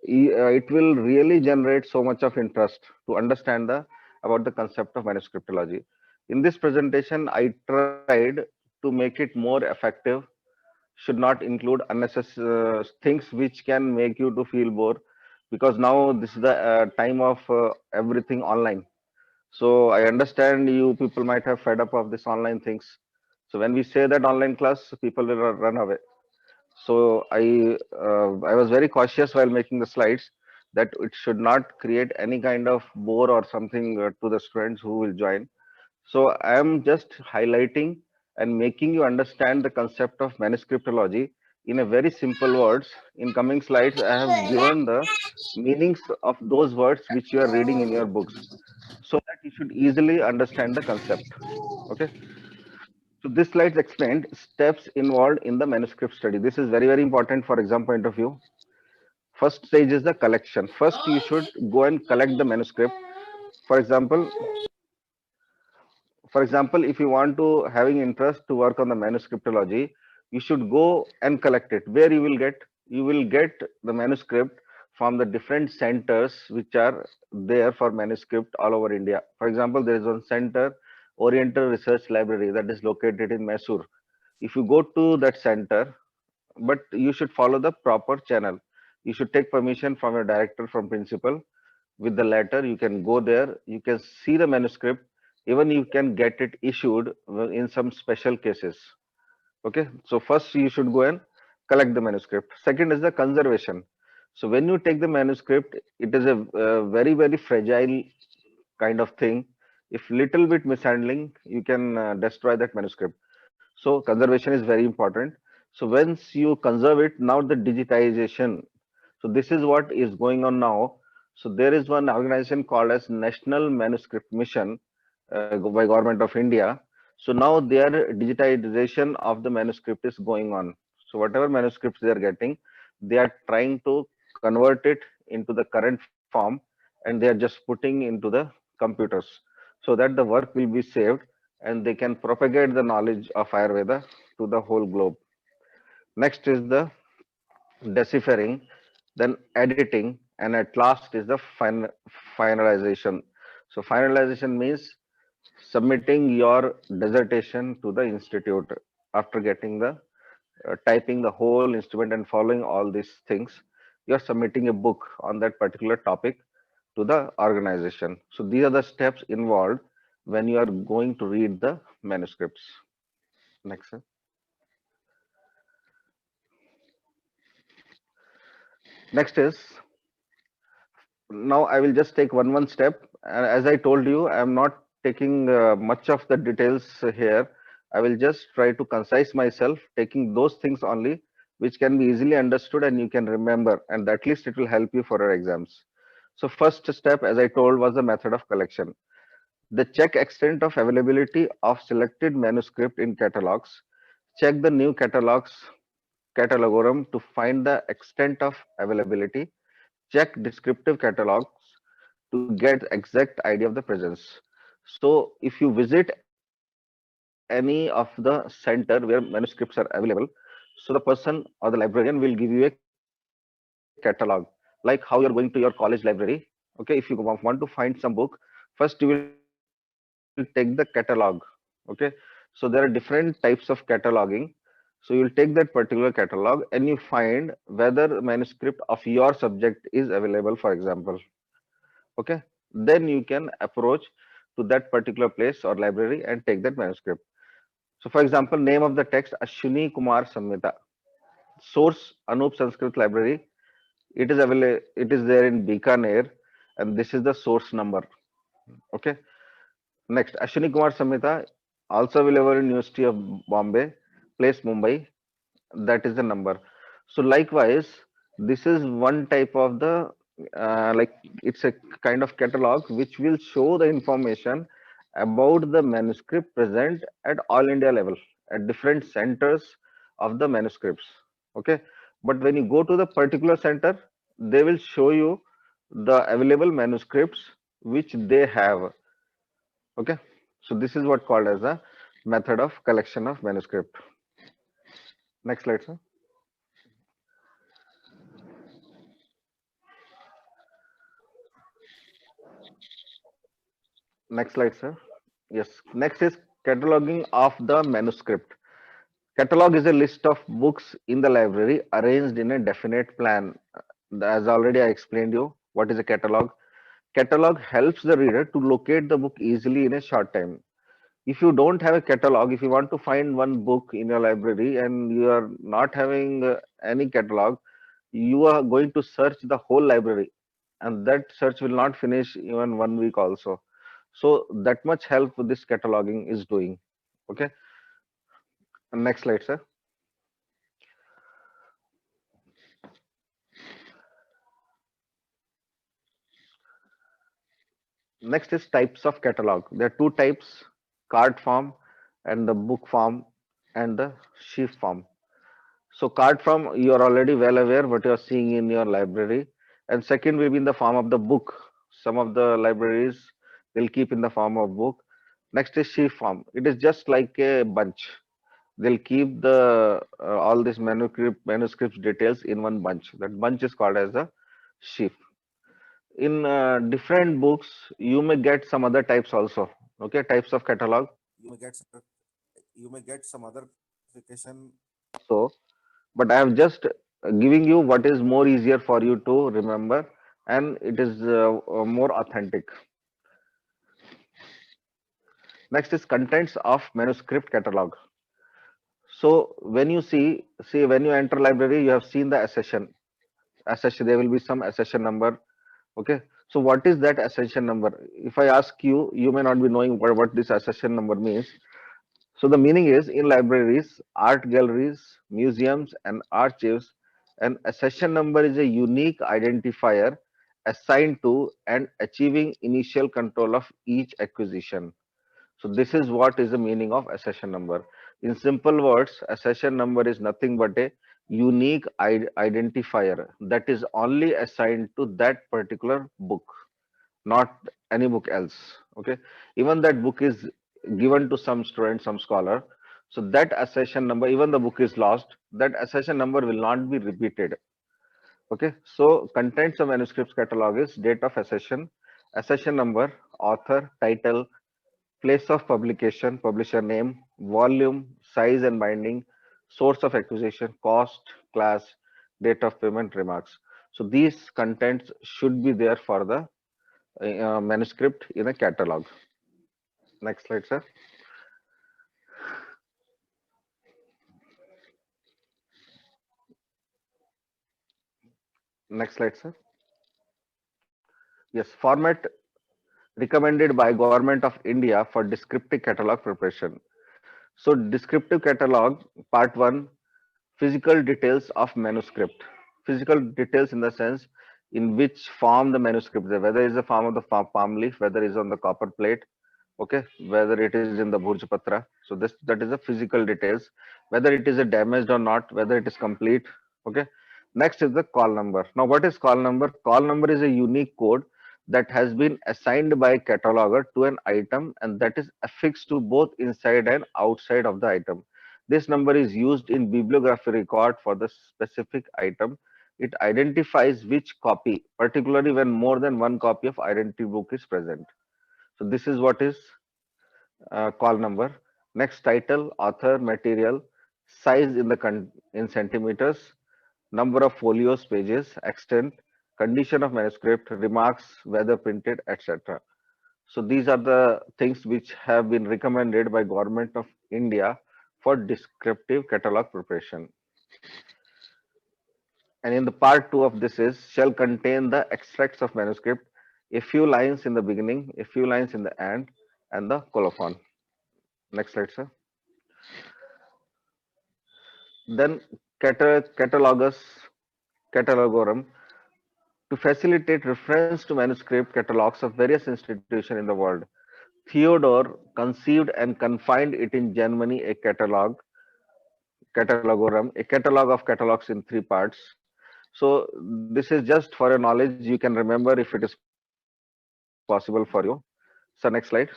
it will really generate so much of interest to understand the about the concept of manuscriptology. In this presentation, I tried to make it more effective, should not include unnecessary things which can make you to feel bored, because now this is the time of everything online. So I understand you people might have fed up of this online things. So when we say that online class, people will run away. So I was very cautious while making the slides that it should not create any kind of bore or something to the students who will join. So I am just highlighting and making you understand the concept of manuscriptology in a very simple words. In coming slides, I have given the meanings of those words which you are reading in your books, so that you should easily understand the concept. Okay. So this slides explained steps involved in the manuscript study. This is very, very important for exam point of view. First stage is the collection. First, you should go and collect the manuscript. For example, if you want to having interest to work on the manuscriptology, you should go and collect it. Where you will get the manuscript from the different centers which are there for manuscript all over India. For example, there is one center, Oriental Research Library, that is located in Mysore. If you go to that center, but you should follow the proper channel. You should take permission from your director, from principal. With the letter, you can go there, you can see the manuscript, even you can get it issued in some special cases. Okay, so first you should go and collect the manuscript. Second is the conservation. So when you take the manuscript, it is a very, very fragile kind of thing. If little bit mishandling, you can destroy that manuscript. So conservation is very important. So once you conserve it, now the digitization. So this is what is going on now. So there is one organization called as National Manuscript Mission by Government of India. So now their digitization of the manuscript is going on. So whatever manuscripts they are getting, they are trying to convert it into the current form, and they are just putting into the computers, so that the work will be saved and they can propagate the knowledge of Ayurveda to the whole globe. Next is the deciphering, then editing, and at last is the finalization. So finalization means submitting your dissertation to the institute after getting the typing the whole instrument and following all these things. You're submitting a book on that particular topic to the organization. So these are the steps involved when you are going to read the manuscripts. Next, sir. Next is, now I will just take one step. As I told you, I am not taking much of the details here. I will just try to concise myself, taking those things only which can be easily understood and you can remember, and at least it will help you for your exams. So first step, as I told, was the method of collection. The check extent of availability of selected manuscript in catalogs. Check the new catalogorum to find the extent of availability. Check descriptive catalogs to get exact idea of the presence. So if you visit any of the center where manuscripts are available, so the person or the librarian will give you a catalog, like how you're going to your college library. Okay, if you want to find some book, first you will take the catalog. Okay, so there are different types of cataloging. So you'll take that particular catalog and you find whether manuscript of your subject is available, for example. Okay, then you can approach to that particular place or library and take that manuscript. So for example, name of the text Ashwini Kumar Samhita, source Anup Sanskrit Library. It is available, it is there in Bikaner, and this is the source number. Okay, next Ashwini Kumar Samhita, also available in University of Bombay, place Mumbai, that is the number. So likewise, this is one type of the like, it's a kind of catalog which will show the information about the manuscript present at all India level, at different centers of the manuscripts. Okay, but when you go to the particular center, they will show you the available manuscripts which they have. Okay, so this is what called as a method of collection of manuscript. Next slide, sir. Next slide, sir. Yes. Next is cataloging of the manuscript. Catalog is a list of books in the library arranged in a definite plan. As already I explained you, what is a catalog? Catalog helps the reader to locate the book easily in a short time. If you don't have a catalog, if you want to find one book in your library and you are not having any catalog, you are going to search the whole library, and that search will not finish even 1 week also. So that much help this cataloging is doing. Okay. Next slide, sir. Next is types of catalog. There are two types: card form and the book form and the sheaf form. So card form, you are already well aware what you are seeing in your library. And second will be in the form of the book. Some of the libraries will keep in the form of book. Next is sheaf form. It is just like a bunch. They'll keep the all these manuscripts details in one bunch. That bunch is called as a sheaf. In different books, you may get some other types also. Okay, types of catalog. You may get some other classification. So, but I am just giving you what is more easier for you to remember, and it is more authentic. Next is contents of manuscript catalog. So when you see when you enter library, you have seen the accession. Accession, there will be some accession number. Okay. So what is that accession number? If I ask you, you may not be knowing what this accession number means. So the meaning is, in libraries, art galleries, museums, and archives, an accession number is a unique identifier assigned to and achieving initial control of each acquisition. So this is what is the meaning of accession number. In simple words, accession number is nothing but a unique identifier that is only assigned to that particular book, not any book else. Okay. Even that book is given to some student, some scholar. So that accession number, even the book is lost, that accession number will not be repeated. Okay. So contents of manuscripts catalog is date of accession, accession number, author, title, place of publication, publisher name, volume, size and binding, source of acquisition, cost, class, date of payment, remarks. So these contents should be there for the manuscript in a catalog. Next slide, sir. Next slide, sir. Yes, format recommended by Government of India for descriptive catalog preparation. So descriptive catalog, part 1, physical details of manuscript. Physical details in the sense in which form the manuscript is, whether it's the form of the palm leaf, whether it's on the copper plate, okay, whether it is in the Bhurjpatra. So that is the physical details, whether it is a damaged or not, whether it is complete. Okay. Next is the call number. Now what is call number? Call number is a unique code that has been assigned by a cataloger to an item, and that is affixed to both inside and outside of the item. This number is used in bibliography record for the specific item. It identifies which copy, particularly when more than one copy of identity book is present. So this is what is call number. Next, title, author, material, size in centimeters, number of folios, pages, extent, condition of manuscript, remarks, whether printed, etc. So these are the things which have been recommended by Government of India for descriptive catalog preparation. And in the part 2 of this is shall contain the extracts of manuscript, a few lines in the beginning, a few lines in the end, and the colophon. Next slide, sir. Then catalogorum to facilitate reference to manuscript catalogs of various institutions in the world. Theodore conceived and confined it in Germany, a catalogorum, a catalog of catalogs in 3 parts. So this is just for your knowledge. You can remember if it is possible for you. So next slide.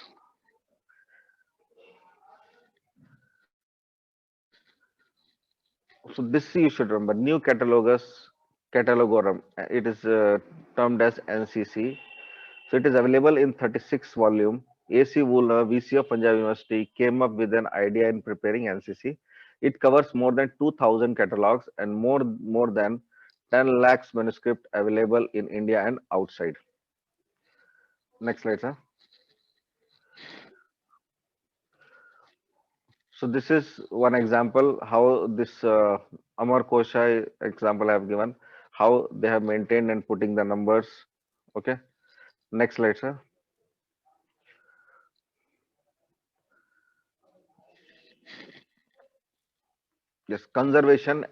So this you should remember. New catalogorum. It is termed as NCC. So it is available in 36 volume. AC Wooler, VC of Punjab University, came up with an idea in preparing NCC. It covers more than 2,000 catalogs and more than 10 lakhs manuscript available in India and outside. Next slide, sir. So this is one example how this Amar Kosha example I have given, how they have maintained and putting the numbers. Okay. Next slide, sir. Yes, conservation.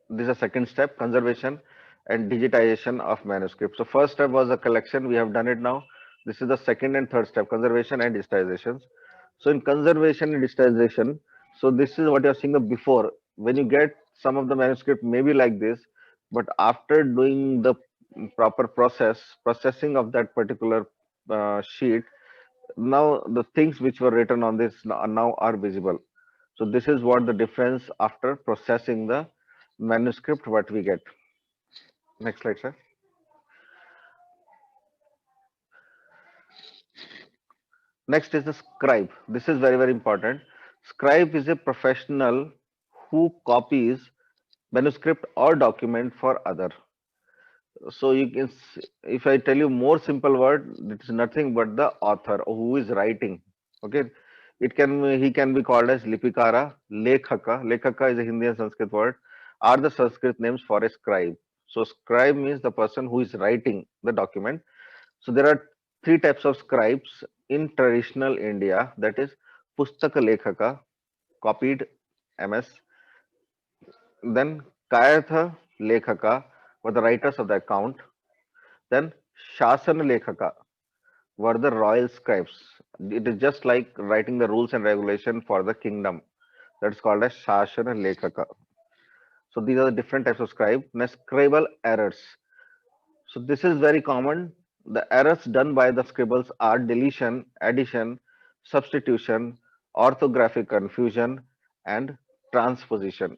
This is a second step, conservation and digitization of manuscripts. So first step was a collection. We have done it now. This is the second and third step, conservation and digitization. So in conservation and digitization, so this is what you're seeing the before. When you get some of the manuscript maybe like this, but after doing the proper processing of that particular sheet, now the things which were written on this now are visible. So this is what the difference after processing the manuscript what we get. Next slide, sir. Next is the scribe. This is very, very important. Scribe is a professional who copies manuscript or document for other. So you can, if I tell you more simple word, it is nothing but the author who is writing. Okay, he can be called as Lipikara, Lekhaka. Lekhaka is a Hindi and Sanskrit word, are the Sanskrit names for a scribe. So scribe means the person who is writing the document. So there are three types of scribes in traditional India, that is Pustaka Lekhaka, copied MS, then Kayatha Lekhaka were the writers of the account, then Shasana Lekhaka were the royal scribes. It is just like writing the rules and regulation for the kingdom. That's called as Shasana Lekhaka. So these are the different types of scribe. Next, scribal errors. So this is very common. The errors done by the scribbles are deletion, addition, substitution, orthographic confusion, and transposition.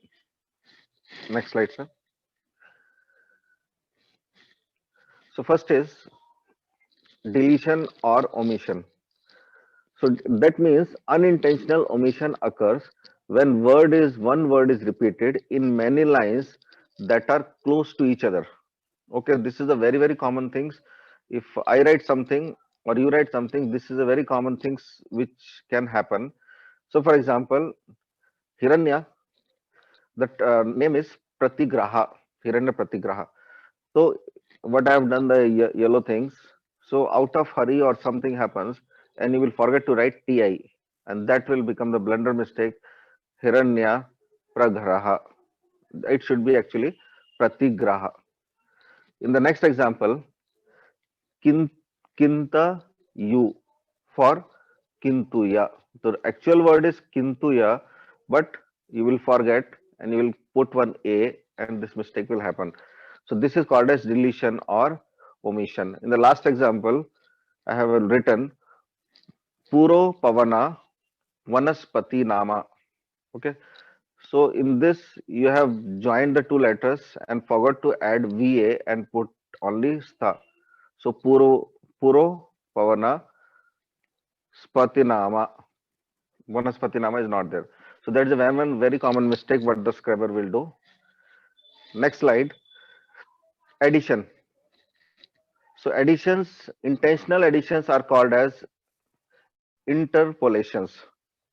Next slide, sir. So first is deletion or omission. So that means unintentional omission occurs when one word is repeated in many lines that are close to each other. Okay, this is a very, very common things. If I write something or you write something, this is a very common things which can happen. So for example, Hiranya, that name is Pratigraha, Hiranya Pratigraha. So what I have done the yellow things. So out of hurry or something happens and you will forget to write TI and that will become the blunder mistake. Hiranya Pragraha. It should be actually Pratigraha. In the next example, Kinta you for Kintuya. The actual word is Kintuya, but you will forget and you will put one A and this mistake will happen. So this is called as deletion or omission. In the last example, I have written Puro Pavana Vanaspati Nama. Okay. So in this, you have joined the two letters and forgot to add VA and put only Sta. So Puro Pavana Spatinama. Vanaspatinama is not there. So that's a very common mistake what the scriber will do. Next slide. Addition. So additions, intentional additions are called as interpolations.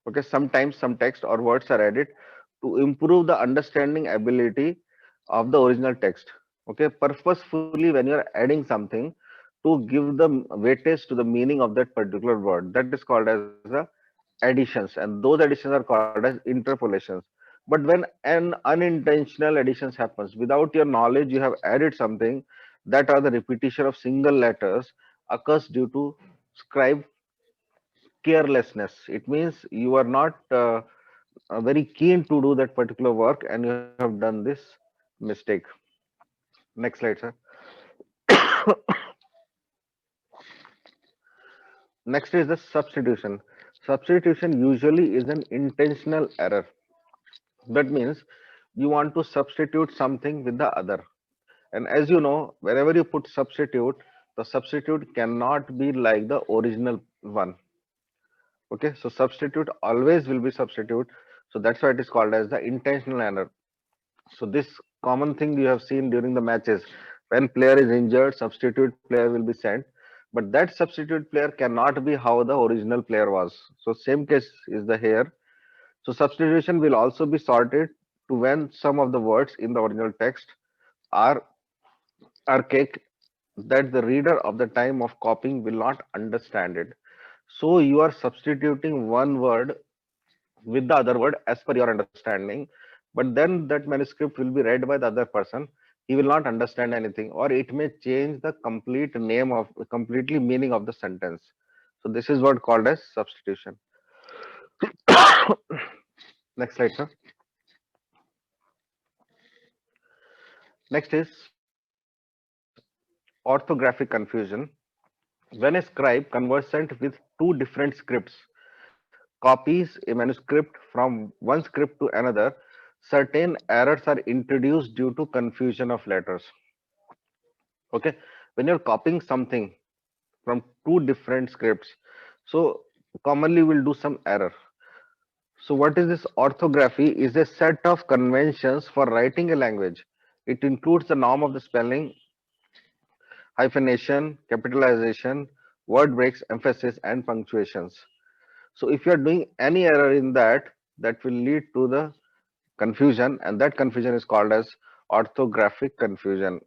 Okay, sometimes some text or words are added to improve the understanding ability of the original text. Okay, purposefully when you are adding something to give the weightage to the meaning of that particular word, that is called as a additions, and those additions are called as interpolations. But when an unintentional additions happens without your knowledge, you have added something, that are the repetition of single letters occurs due to scribe carelessness. It means you are not very keen to do that particular work and you have done this mistake. Next slide, sir. Next is the substitution. Substitution usually is an intentional error. That means you want to substitute something with the other. And as you know, wherever you put substitute, the substitute cannot be like the original one. Okay, so substitute always will be substitute. So that's why it is called as the intentional error. So this common thing you have seen during the matches, when player is injured, substitute player will be sent, but that substitute player cannot be how the original player was. So same case is the here. So substitution will also be sorted to when some of the words in the original text are archaic that the reader of the time of copying will not understand it. So you are substituting one word with the other word as per your understanding, but then that manuscript will be read by the other person. He will not understand anything, or it may change the complete name of completely meaning of the sentence. So this is what called as substitution. Next slide, sir. Next is orthographic confusion. When a scribe conversant with two different scripts copies a manuscript from one script to another, certain errors are introduced due to confusion of letters. Okay, when you're copying something from two different scripts, so commonly we'll do some error. So what is this? Orthography is a set of conventions for writing a language. It includes the norm of the spelling, hyphenation, capitalization, word breaks, emphasis, and punctuations. So if you are doing any error in that, that will lead to the confusion, and that confusion is called as orthographic confusion.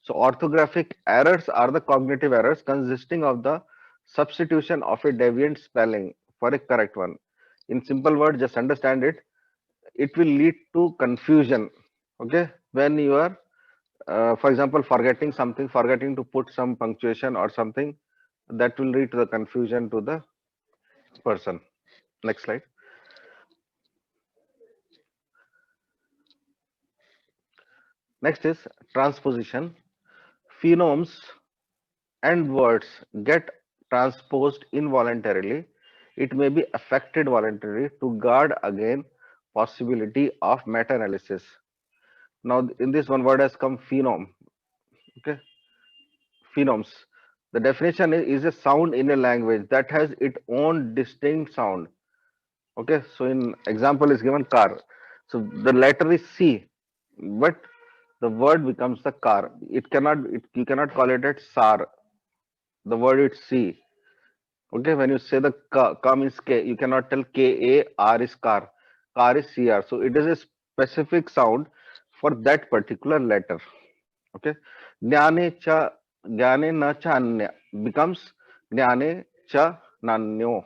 So orthographic errors are the cognitive errors consisting of the substitution of a deviant spelling for a correct one. In simple words, just understand it. It will lead to confusion. Okay, when you are, for example, forgetting something, forgetting to put some punctuation or something, that will lead to the confusion to the person. Next slide. Next is transposition. Phonemes and words get transposed involuntarily. It may be affected voluntarily to guard against possibility of meta-analysis. Now, in this one word has come phenome. Okay, phonemes. The definition is a sound in a language that has its own distinct sound. Okay, so in example is given car. So the letter is C, but the word becomes the car. It cannot. You cannot call it as sar. The word is C. Okay, when you say the ka means K, you cannot tell K-A-R is car. Car is C-R. So it is a specific sound for that particular letter. Okay. Jnane cha, jnane na cha anya becomes jnane cha nanyo.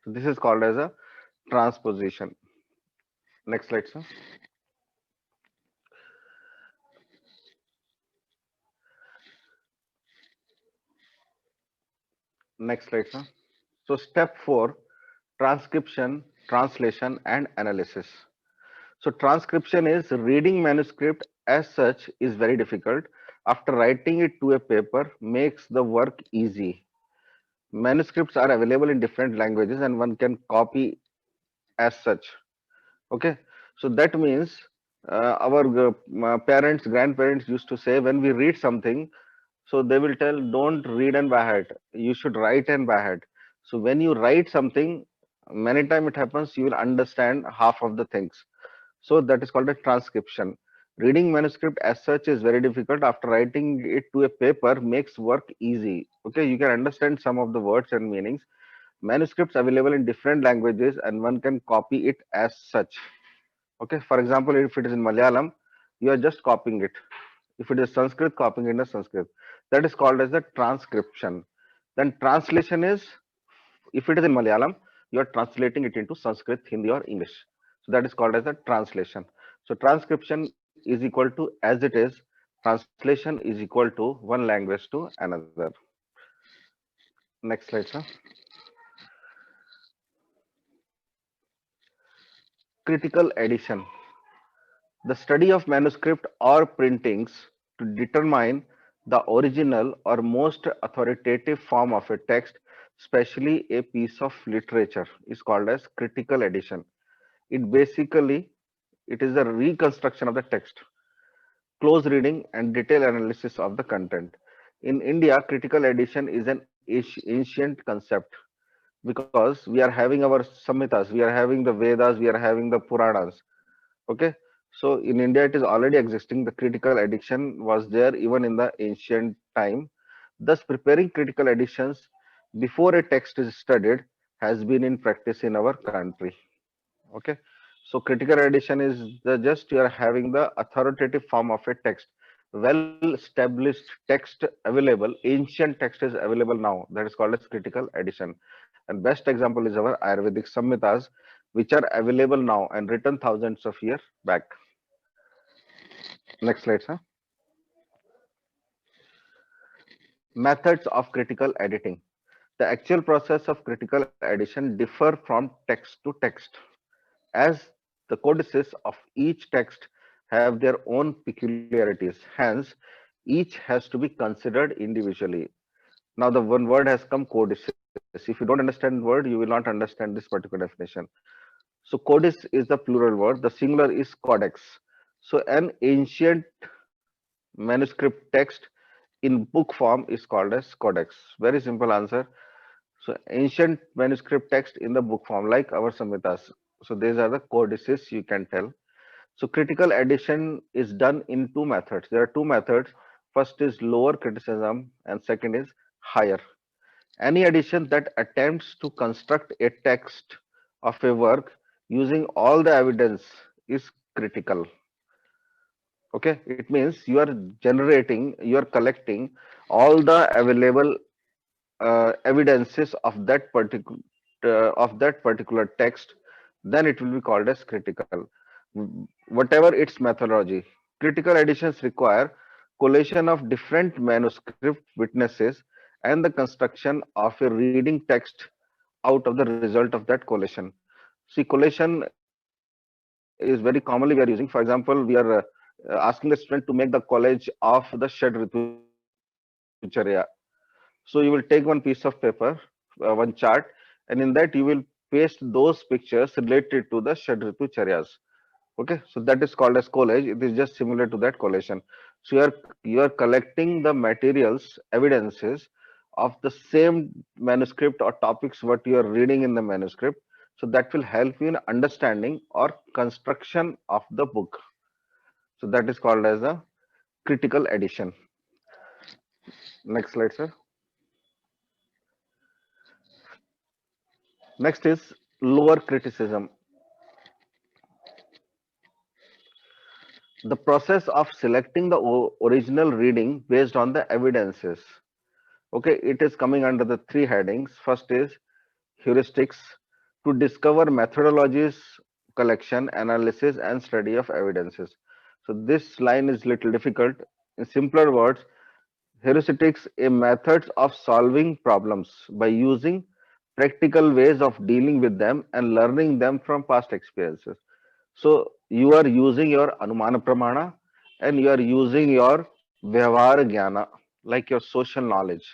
So this is called as a transposition. Next slide, sir. Next slide, sir. So step 4, transcription, translation, and analysis. So transcription is reading manuscript as such is very difficult. After writing it to a paper makes the work easy. Manuscripts are available in different languages and one can copy as such. Okay, so that means our parents, grandparents used to say when we read something, so they will tell don't read and by heart, you should write and by heart. So when you write something, many time it happens you will understand half of the things. So that is called a transcription. Reading manuscript as such is very difficult. After writing it to a paper makes work easy. Okay, you can understand some of the words and meanings. Manuscripts available in different languages and one can copy it as such. Okay, for example, if it is in Malayalam, you are just copying it. If it is Sanskrit, copying it in Sanskrit. That is called as a transcription. Then translation is, if it is in Malayalam, you are translating it into Sanskrit, Hindi or English. So that is called as a translation. So transcription is equal to as it is, translation is equal to one language to another. Next slide, sir. Critical edition. The study of manuscript or printings to determine the original or most authoritative form of a text, especially a piece of literature, is called as critical edition. It is a reconstruction of the text, close reading and detailed analysis of the content. In India, critical edition is an ancient concept. because we are having our Samhitas, we are having the Vedas, we are having the Puranas. Okay, so in India it is already existing. The critical addition was there even in the ancient time. Thus, preparing critical editions before a text is studied has been in practice in our country. Okay, so critical edition is the just you are having the authoritative form of a text, well established text available, ancient text is available now, that is called as critical edition. And best example is our Ayurvedic Samhitas, which are available now and written thousands of years back. Next slide, sir. Methods of critical editing. The actual process of critical addition differ from text to text, as the codices of each text have their own peculiarities. Hence, each has to be considered individually. Now, the one word has come, codices. If you don't understand the word, you will not understand this particular definition. So, codice is the plural word. The singular is codex. So, an ancient manuscript text in book form is called as codex. Very simple answer. So ancient manuscript text in the book form, like our Samhitas. So these are the codices you can tell. So critical addition is done in two methods. There are two methods. First is lower criticism and second is higher. Any addition that attempts to construct a text of a work using all the evidence is critical. Okay, it means you are generating, you are collecting all the available evidences of that particular text, then it will be called as critical. Whatever its methodology, critical editions require collation of different manuscript witnesses and the construction of a reading text out of the result of that collation. See, collation is very commonly we are using. For example, we are asking the student to make the collage of the Shad Ritucharya. So you will take one piece of paper, one chart, and in that you will paste those pictures related to the Shad Ritucharyas. Okay, so that is called as collage. It is just similar to that collation. So you are collecting the materials, evidences of the same manuscript or topics what you are reading in the manuscript. So that will help you in understanding or construction of the book. So that is called as a critical edition. Next slide, sir. Next is lower criticism. The process of selecting the original reading based on the evidences. Okay, it is coming under the three headings. First is heuristics, to discover methodologies, collection, analysis, and study of evidences. So this line is little difficult. In simpler words, heuristics, a methods of solving problems by using practical ways of dealing with them and learning them from past experiences. So you are using your Anumana Pramana and you are using your Vyavhar Jnana, like your social knowledge.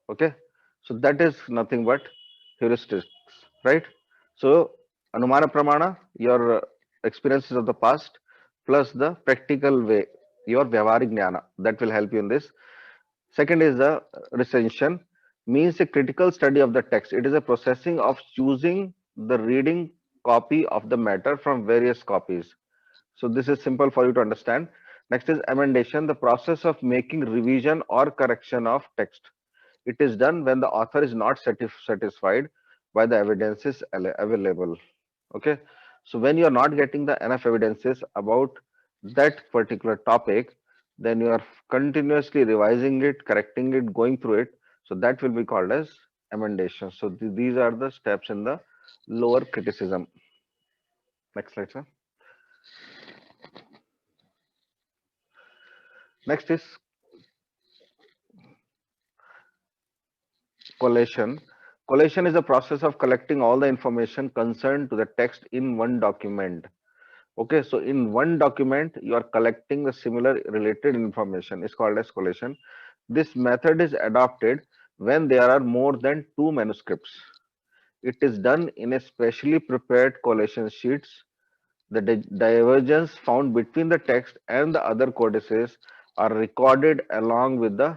Okay, so that is nothing but heuristics, right? So Anumana Pramana, your experiences of the past, plus the practical way, your Vyavharik Jnana, that will help you in this. Second is the recension, means a critical study of the text. It is a processing of choosing the reading copy of the matter from various copies. So this is simple for you to understand. Next is amendation, the process of making revision or correction of text. It is done when the author is not satisfied by the evidences available. Okay, so when you are not getting the enough evidences about that particular topic, then you are continuously revising it, correcting it, going through it. So that will be called as amendation. So these are the steps in the lower criticism. Next slide, sir. Next is collation. Collation is the process of collecting all the information concerned to the text in one document. Okay, so in one document, you are collecting the similar related information. It's called as collation. This method is adopted when there are more than two manuscripts. It is done in a specially prepared collation sheets. The divergence found between the text and the other codices are recorded along with the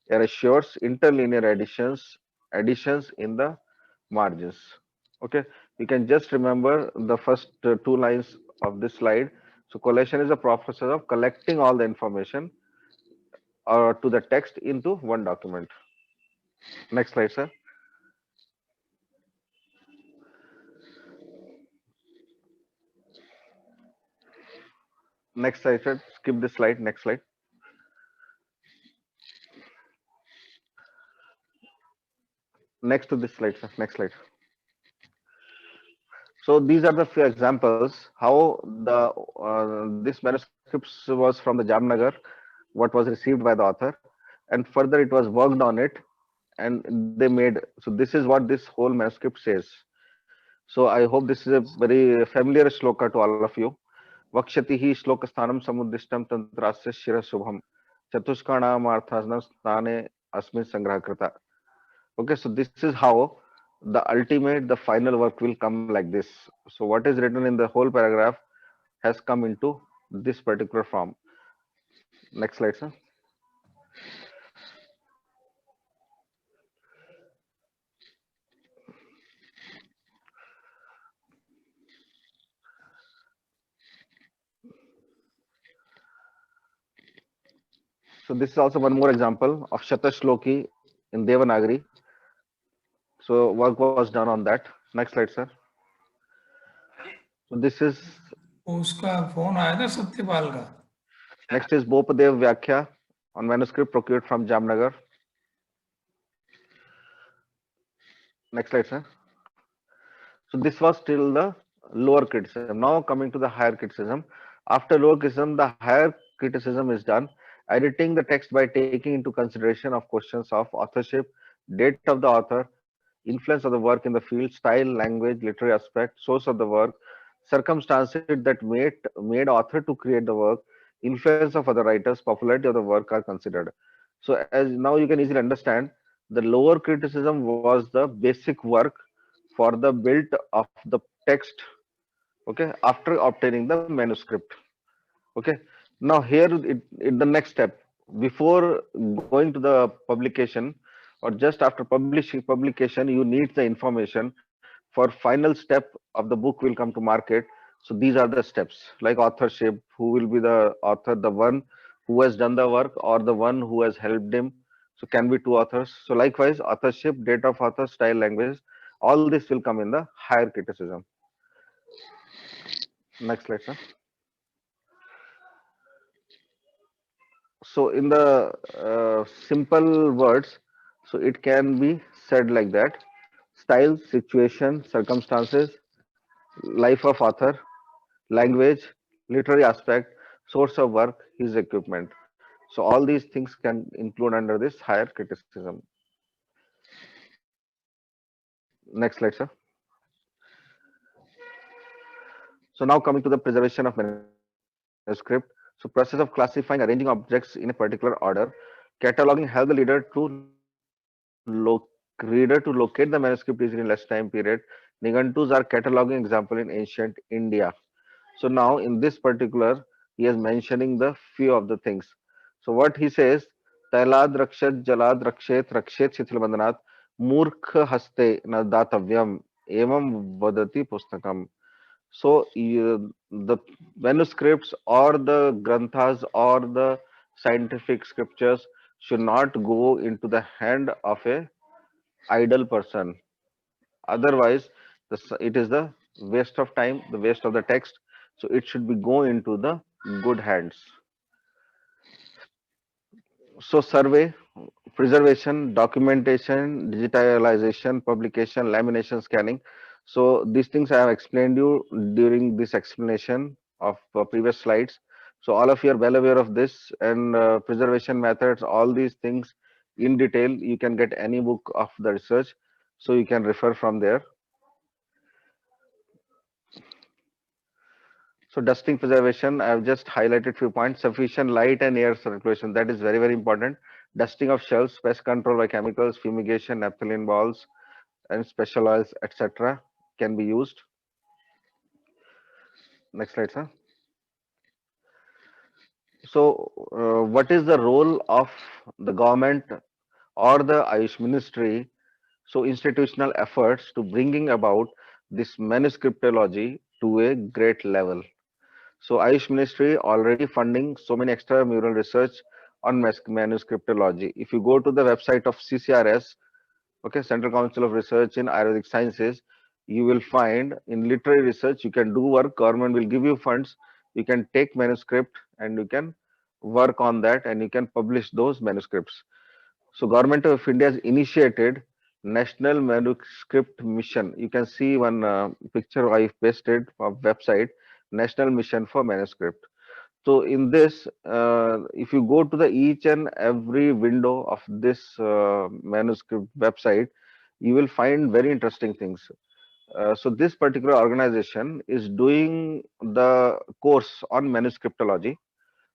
erasures, interlinear additions in the margins. Okay, you can just remember the first two lines of this slide. So collation is a process of collecting all the information to the text into one document. Next slide, sir. Next slide, sir. Skip this slide. Next slide. Next to this slide, sir. Next slide. So these are the few examples how the this manuscript was from the Jamnagar, what was received by the author, and further it was worked on it, and they made. So this is what this whole manuscript says. So I hope this is a very familiar shloka to all of you. Vakshati hi shlokasthanam samudishtam tantrasya shira shubham chatushkanam arthasnam stane asmin sangrahakrita. Okay, so this is how the ultimate, the final work will come like this. So what is written in the whole paragraph has come into this particular form. Next slide, sir. So this is also one more example of Shatashloki in Devanagari. So work was done on that. Next slide, sir. So this is उसका phone आया था सत्यपाल का. next is Bopadev Vyakhya on manuscript procured from Jamnagar. Next slide, sir. So this was still the lower criticism. Now coming to the higher criticism. After lower criticism, the higher criticism is done, editing the text by taking into consideration of questions of authorship, date of the author, influence of the work in the field, style, language, literary aspect, source of the work, circumstances that made author to create the work, influence of other writers, popularity of the work are considered. So as now you can easily understand, the lower criticism was the basic work for the build of the text, okay, after obtaining the manuscript. Okay, now here the next step, before going to the publication or just after publication, you need the information for final step of the book will come to market. So these are the steps like authorship, who will be the author, the one who has done the work or the one who has helped him. So can be two authors. So likewise, authorship, date of author, style, language, all this will come in the higher criticism. Next slide, sir. So in the simple words, so it can be said like that: style, situation, circumstances, life of author, language, literary aspect, source of work, his equipment. So all these things can include under this higher criticism. Next slide, sir. So now coming to the preservation of manuscript. So process of classifying, arranging objects in a particular order, cataloging help the reader to locate the manuscript easily in less time period. Nigantus are cataloging example in ancient India. So now in this particular, he is mentioning the few of the things. So what he says, Tailad Rakshat Jalad Rakshet Shithilbandhanat Murkha Haste Nadatavyam Evam Vadati Pustakam. So the manuscripts or the granthas or the scientific scriptures should not go into the hand of a idle person. Otherwise, it is the waste of time, the waste of the text. So it should be go into the good hands. So survey, preservation, documentation, digitalization, publication, lamination, scanning. So these things I have explained you during this explanation of previous slides. So all of you are well aware of this and preservation methods, all these things in detail. You can get any book of the research. So you can refer from there. So dusting preservation, I have just highlighted few points. Sufficient light and air circulation, that is very, very important. Dusting of shelves, pest control by chemicals, fumigation, naphthalene balls, and special oils, etc. can be used. Next slide, sir. So what is the role of the government or the Ayush Ministry So institutional efforts to bringing about this manuscriptology to a great level. So Ayush Ministry already funding so many extramural research on manuscriptology. If you go to the website of CCRS, okay, Central Council of Research in Ayurvedic Sciences, you will find in literary research you can do work. Government will give you funds. You can take manuscript and you can work on that and you can publish those manuscripts. So Government of India has initiated National Manuscript Mission. You can see one picture I pasted of website, National Mission for Manuscript. So in this, if you go to the each and every window of this manuscript website, you will find very interesting things. So this particular organization is doing the course on manuscriptology.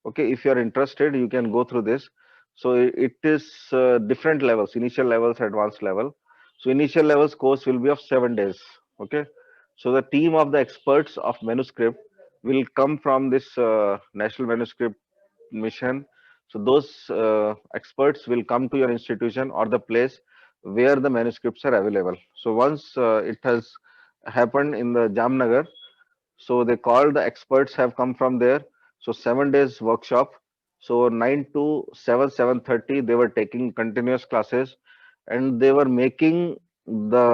Okay, if you are interested, you can go through this. So it is different levels, initial levels, advanced level. So initial levels course will be of 7 days. Okay, so the team of the experts of manuscript will come from this National Manuscript Mission. So those experts will come to your institution or the place where the manuscripts are available. So once it has happened in the Jamnagar, so they called the experts have come from there. So 7 days workshop. So 9 to 7, 7:30, they were taking continuous classes and they were making the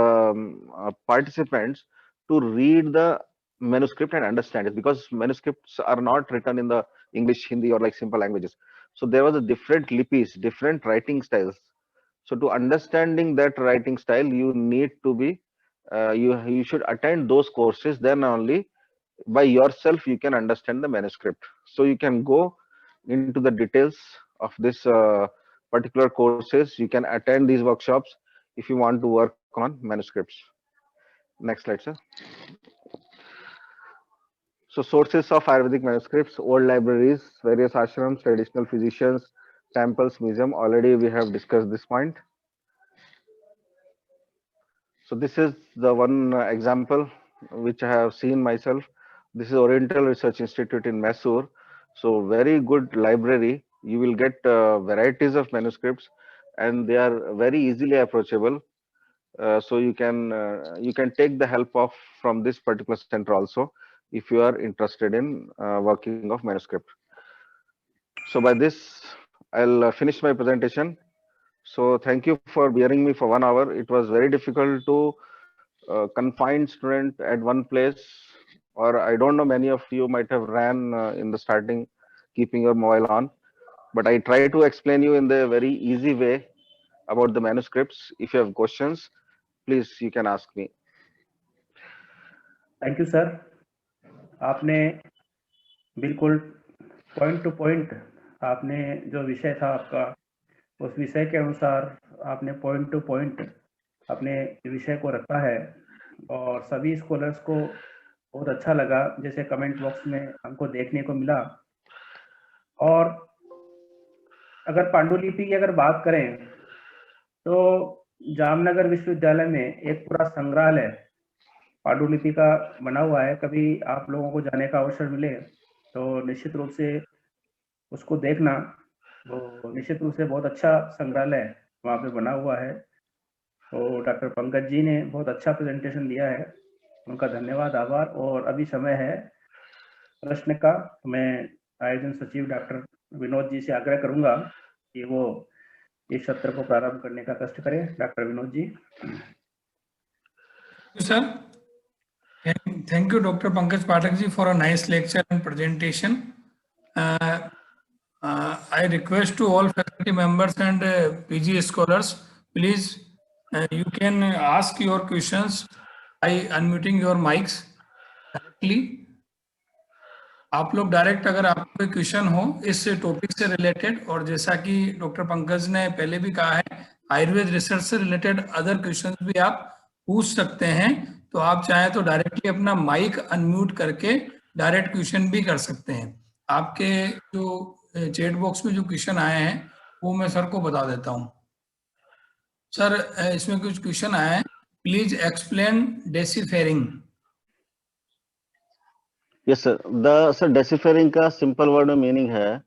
participants to read the manuscript and understand it, because manuscripts are not written in the English, Hindi or like simple languages. So there was a different lipis, different writing styles. So to understanding that writing style, you need to be, you should attend those courses. Then only by yourself you can understand the manuscript. So you can go into the details of this particular courses. You can attend these workshops if you want to work on manuscripts. Next slide, sir. So sources of Ayurvedic manuscripts: old libraries, various ashrams, traditional physicians, temples, museum. Already we have discussed this point. So this is the one example which I have seen myself. This is Oriental Research Institute in Mysore. So very good library. You will get varieties of manuscripts, and they are very easily approachable. So you can take the help of from this particular center also if you are interested in working of manuscript. So by this, I'll finish my presentation. So thank you for bearing me for 1 hour. It was very difficult to confine student at one place, or I don't know, many of you might have ran in the starting keeping your mobile on, but I try to explain you in the very easy way about the manuscripts. If you have questions, please you can ask me. Thank you sir, आपने बिल्कुल point two point आपने जो विषय था आपका, उस विषय के अनुसार आपने पॉइंट टू पॉइंट अपने विषय को रखा है और सभी स्कॉलर्स को बहुत अच्छा लगा, जैसे कमेंट बॉक्स में हमको देखने को मिला। और अगर पांडुलिपि की अगर बात करें तो जामनगर विश्वविद्यालय में एक पूरा संग्रहालय पांडुलिपि का बना हुआ है। कभी आप लोगों को जाने का अवसर मिले तो निश्चित रूप से उसको देखना। वो निश्चित रूप से बहुत अच्छा संग्रहालय वहाँ पे बना हुआ है। तो डॉक्टर पंकज जी ने बहुत अच्छा प्रेजेंटेशन दिया है, उनका धन्यवाद, आभार। और अभी समय है प्रश्न का। मैं आयोजन सचिव डॉक्टर विनोद जी से आग्रह करूंगा कि वो इस सत्र को प्रारंभ करने का कष्ट करें। Doctor Vinod ji. Sir, thank you, Dr. Pankaj Pathak ji, for a nice lecture and presentation. I request to all faculty members and PG scholars, please you can ask your questions by unmuting your mics directly. आप लोग direct अगर आपको कोई question हो इस topic से related, और जैसा कि डॉक्टर पंकज ने पहले भी कहा है, आयुर्वेद रिसर्च से रिलेटेड अदर क्वेश्चंस भी आप पूछ सकते हैं। तो आप चाहें तो डायरेक्टली अपना माइक अनम्यूट करके डायरेक्ट क्वेश्चन भी कर सकते हैं। आपके जो चैट बॉक्स में जो क्वेश्चन आए हैं वो मैं सर को बता देता हूँ। सर, इसमें कुछ क्वेश्चन आए हैं। Please explain deciphering. Yes sir, sir deciphering का सिंपल वर्ड में मीनिंग है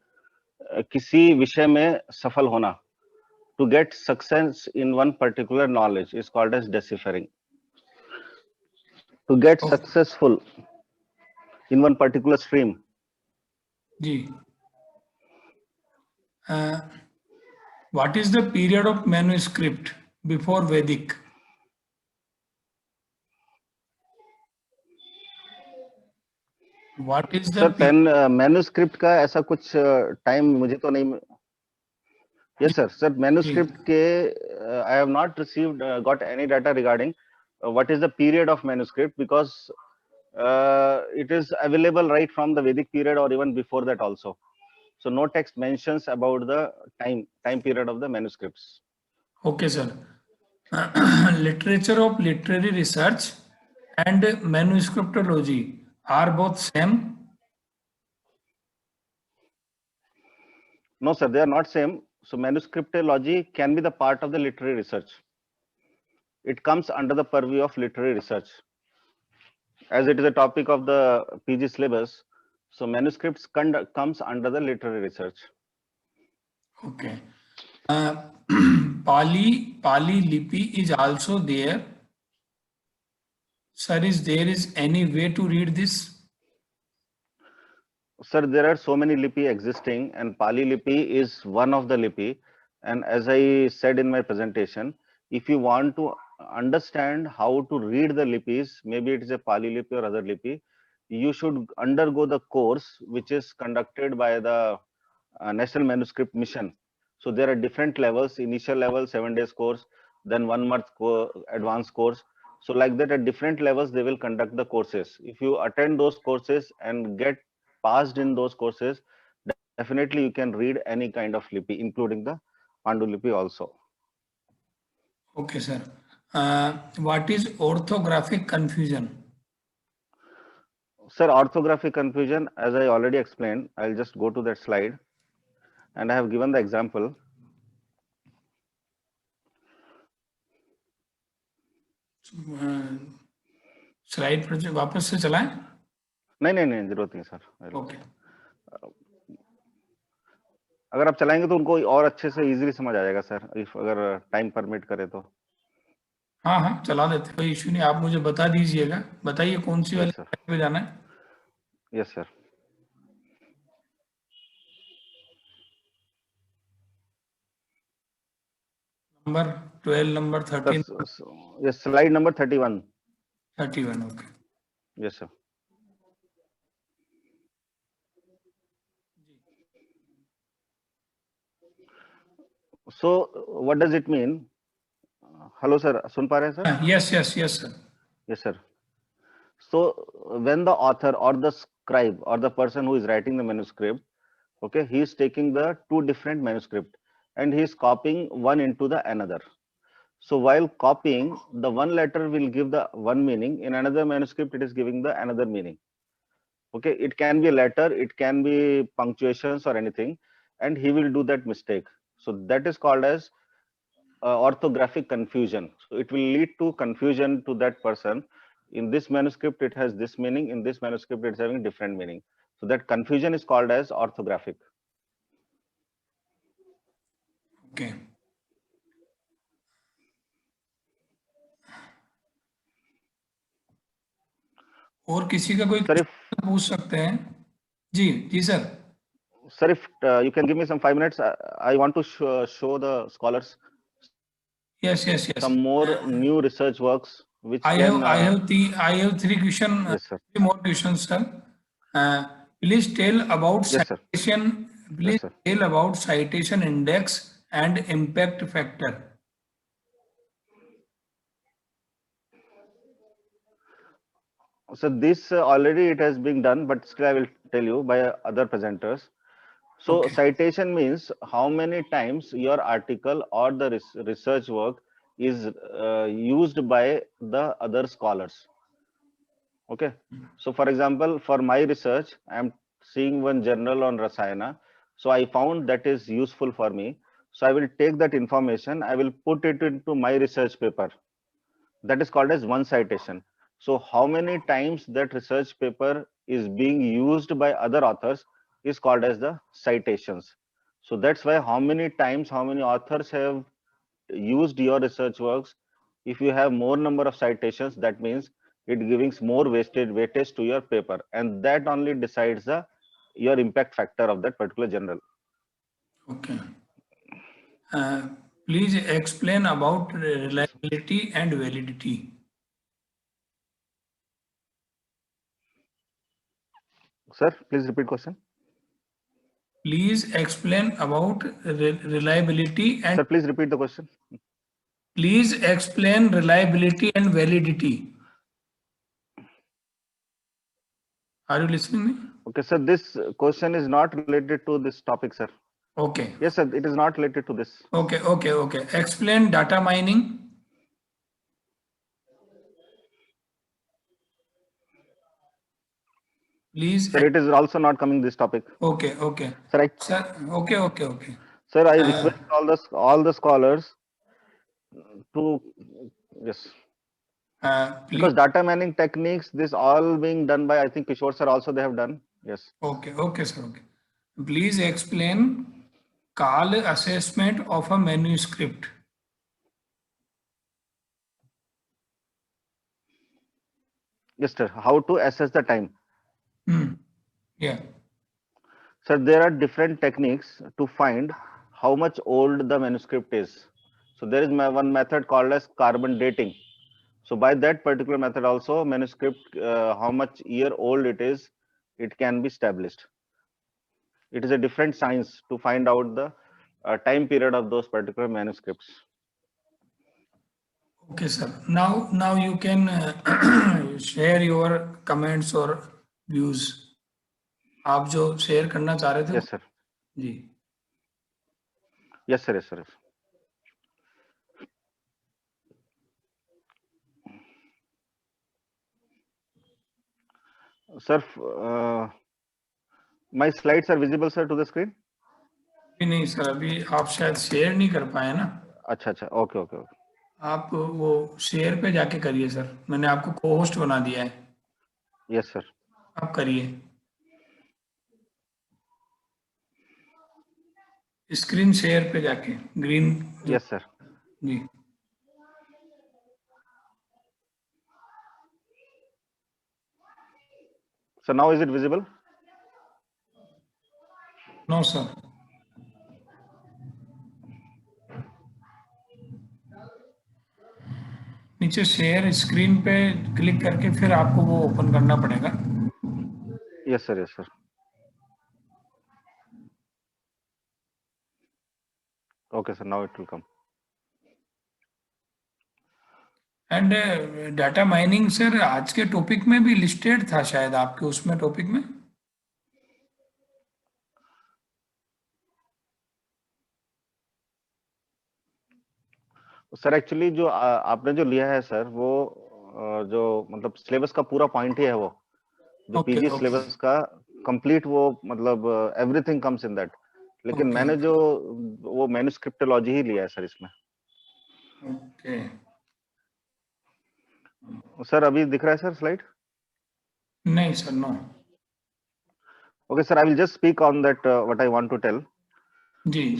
किसी विषय में सफल होना। to get success in one particular knowledge is called as deciphering. To get Oh. successful in one particular stream. जी. What is the period of manuscript before Vedic? What is the sir pen manuscript का ऐसा कुछ time मुझे तो नहीं. Yes, sir. Sir, manuscript ke I have not received got any data regarding what is the period of manuscript, because it is available right from the Vedic period or even before that also. So no text mentions about the time period of the manuscripts. Okay, sir. Literature of literary research and manuscriptology are both same. No, sir, they are not same. So manuscriptology can be the part of the literary research. It comes under the purview of literary research, as it is a topic of the PG syllabus. So manuscripts comes under the literary research. Okay. Pali Lipi is also there. Sir, is any way to read this? Sir, there are so many Lipi existing, and Pali Lipi is one of the Lipi. And as I said in my presentation, if you want to understand how to read the Lipis, maybe it is a Pali Lipi or other Lipi, you should undergo the course which is conducted by the National Manuscript Mission. So there are different levels: initial level, 7 days course, then 1 month advanced course. So like that, at different levels, they will conduct the courses. If you attend those courses and get passed in those courses, definitely you can read any kind of Lipi, including the Pandulipi also. Okay, sir. What is orthographic confusion? Sir, orthographic confusion, as I already explained, I'll just go to that slide, and I have given the example. Slide पर वापस से चलाएं? नहीं, जरूरत नहीं sir. Okay. अगर आप चलाएंगे तो उनको और अच्छे से इजीली समझ आ जाएगा सर, इफ अगर टाइम परमिट करे तो. हाँ, चला देते, कोई इश्यू नहीं. आप मुझे बता दीजिएगा. बताइए कौन सी वाली स्लाइड पे जाना है? Yes sir. Number 12, number 13. Yes, slide number 31. 31, okay. Yes sir. So what does it mean? Hello sir, सुन पा रहे हैं sir? Yes sir. Yes sir. So when the author or the scribe or the person who is writing the manuscript, okay, he is taking the two different manuscript and he is copying one into the another. So while copying, the one letter will give the one meaning, in another manuscript it is giving the another meaning. Okay, it can be a letter, it can be punctuations or anything, and he will do that mistake. So that is called as orthographic confusion. So it will lead to confusion to that person. In this manuscript it has this meaning, in this manuscript it's having different meaning. So that confusion is called as orthographic. Okay. और किसी का कोई पूछ सकते हैं? जी sir. Sir, if you can give me some 5 minutes, I want to show the scholars. Yes. Some more new research works which I have 3 questions. Yes sir. 3 more questions, sir. Please tell about citation. Please tell about citation index and impact factor. So this already it has been done, but still I will tell you by other presenters. So citation means how many times your article or the research work is used by the other scholars. Okay. So for example, for my research, I am seeing one journal on Rasayana. So I found that is useful for me. So I will take that information, I will put it into my research paper. That is called as one citation. So how many times that research paper is being used by other authors is called as the citations. So that's why how many times, how many authors have used your research works. If you have more number of citations, that means it giving more weightage to your paper, and that only decides the your impact factor of that particular journal. Okay. Please explain about reliability and validity. Sir, please repeat question. Please explain about reliability and Sir, please repeat the question. please explain reliability and validity. Are you listening me? Okay, sir, this question is not related to this topic, sir. Okay. Yes, sir, it is not related to this. Okay. Explain data mining. Please. Sir, it is also not coming this topic. Okay. Sir, Sir, okay. Sir, I request all the scholars to, yes. Because data mining techniques, this all being done by, I think Kishore sir also they have done. Yes. Okay, sir. Okay. Please explain Kaal assessment of a manuscript. Yes, sir. How to assess the time? Yeah. Sir, there are different techniques to find how much old the manuscript is. So there is one method called as carbon dating. So by that particular method also, manuscript, how much year old it is, it can be established. It is a different science to find out the time period of those particular manuscripts. Okay, sir. Now you can share your comments or views. आप जो share करना चाह रहे थे. Yes, sir. Ji. Yes, sir. Yes, sir. Sir, my slides are visible, sir, to the screen? नहीं sir, अभी आप शायद शेयर नहीं कर पाए ना. अच्छा, ओके. आप वो शेयर पे जाके करिए सर. मैंने आपको को होस्ट बना दिया है. Yes sir. आप करिए. स्क्रीन शेयर पे जाके ग्रीन. Yes sir. जी. So now is it visible? No, sir. नीचे शेयर स्क्रीन पे क्लिक करके फिर आपको वो ओपन करना पड़ेगा. Yes sir. Okay, sir. Now it will come. And data mining sir आज के टॉपिक में भी लिस्टेड था शायद आपके उसमें टॉपिक में. सर एक्चुअली जो आपने जो लिया है सर वो जो मतलब सिलेबस का पूरा पॉइंट ही है वो जो पीजी सिलेबस का कंप्लीट वो मतलब एवरीथिंग कम्स इन दैट. लेकिन मैंने जो वो मैन्युस्क्रिप्टोलॉजी ही लिया है सर इसमें. ओके. सर अभी दिख रहा है सर स्लाइड? नहीं sir, no. Okay, sir, I will just speak on that what I want to tell.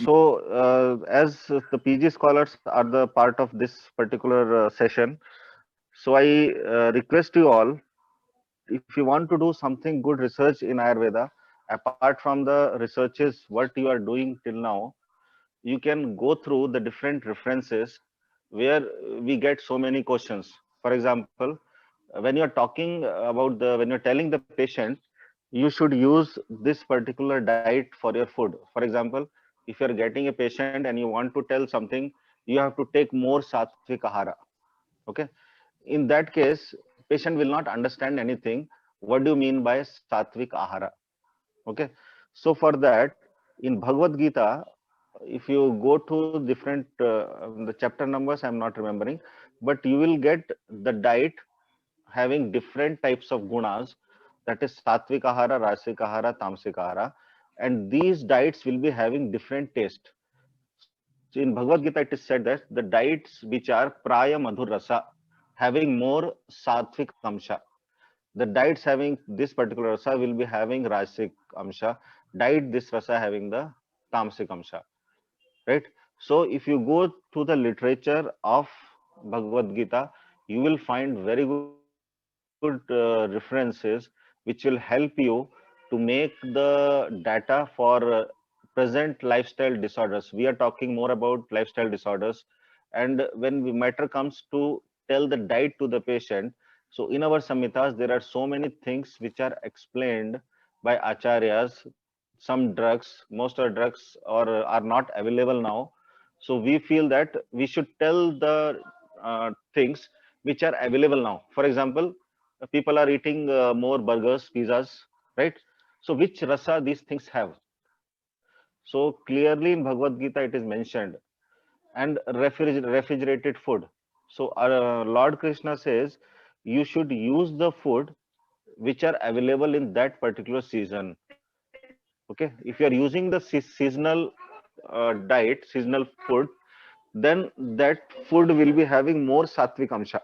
So as the PG scholars are the part of this particular session, so I request you all, if you want to do something good research in Ayurveda, apart from the researches what you are doing till now, you can go through the different references where we get so many questions. For example, when you are talking about when you're telling the patient, you should use this particular diet for your food. For example, if you're getting a patient and you want to tell something, you have to take more sattvic ahara. Okay. In that case, patient will not understand anything. What do you mean by sattvic ahara? Okay. So for that, in Bhagavad Gita, if you go to different the chapter numbers, I'm not remembering, but you will get the diet having different types of gunas, that is sattvic ahara, rasic ahara, tamasic ahara, and these diets will be having different taste. So in Bhagavad Gita it is said that the diets which are praya madhur rasa, having more sattvic amsha, the diets having this particular rasa will be having rasic amsha, diet this rasa having the tamasic amsha, right? So if you go to the literature of Bhagavad Gita, you will find very good references which will help you to make the data for present lifestyle disorders. We are talking more about lifestyle disorders, and when matter comes to tell the diet to the patient, so in our samhitas there are so many things which are explained by acharyas. Some drugs, most of the drugs are not available now, so we feel that we should tell the things which are available now. For example, people are eating more burgers, pizzas, right? So which rasa these things have? So clearly in Bhagavad Gita it is mentioned. And refrigerated food, so our Lord Krishna says you should use the food which are available in that particular season. Okay, if you are using the seasonal diet, seasonal food, then that food will be having more sattvic amsha,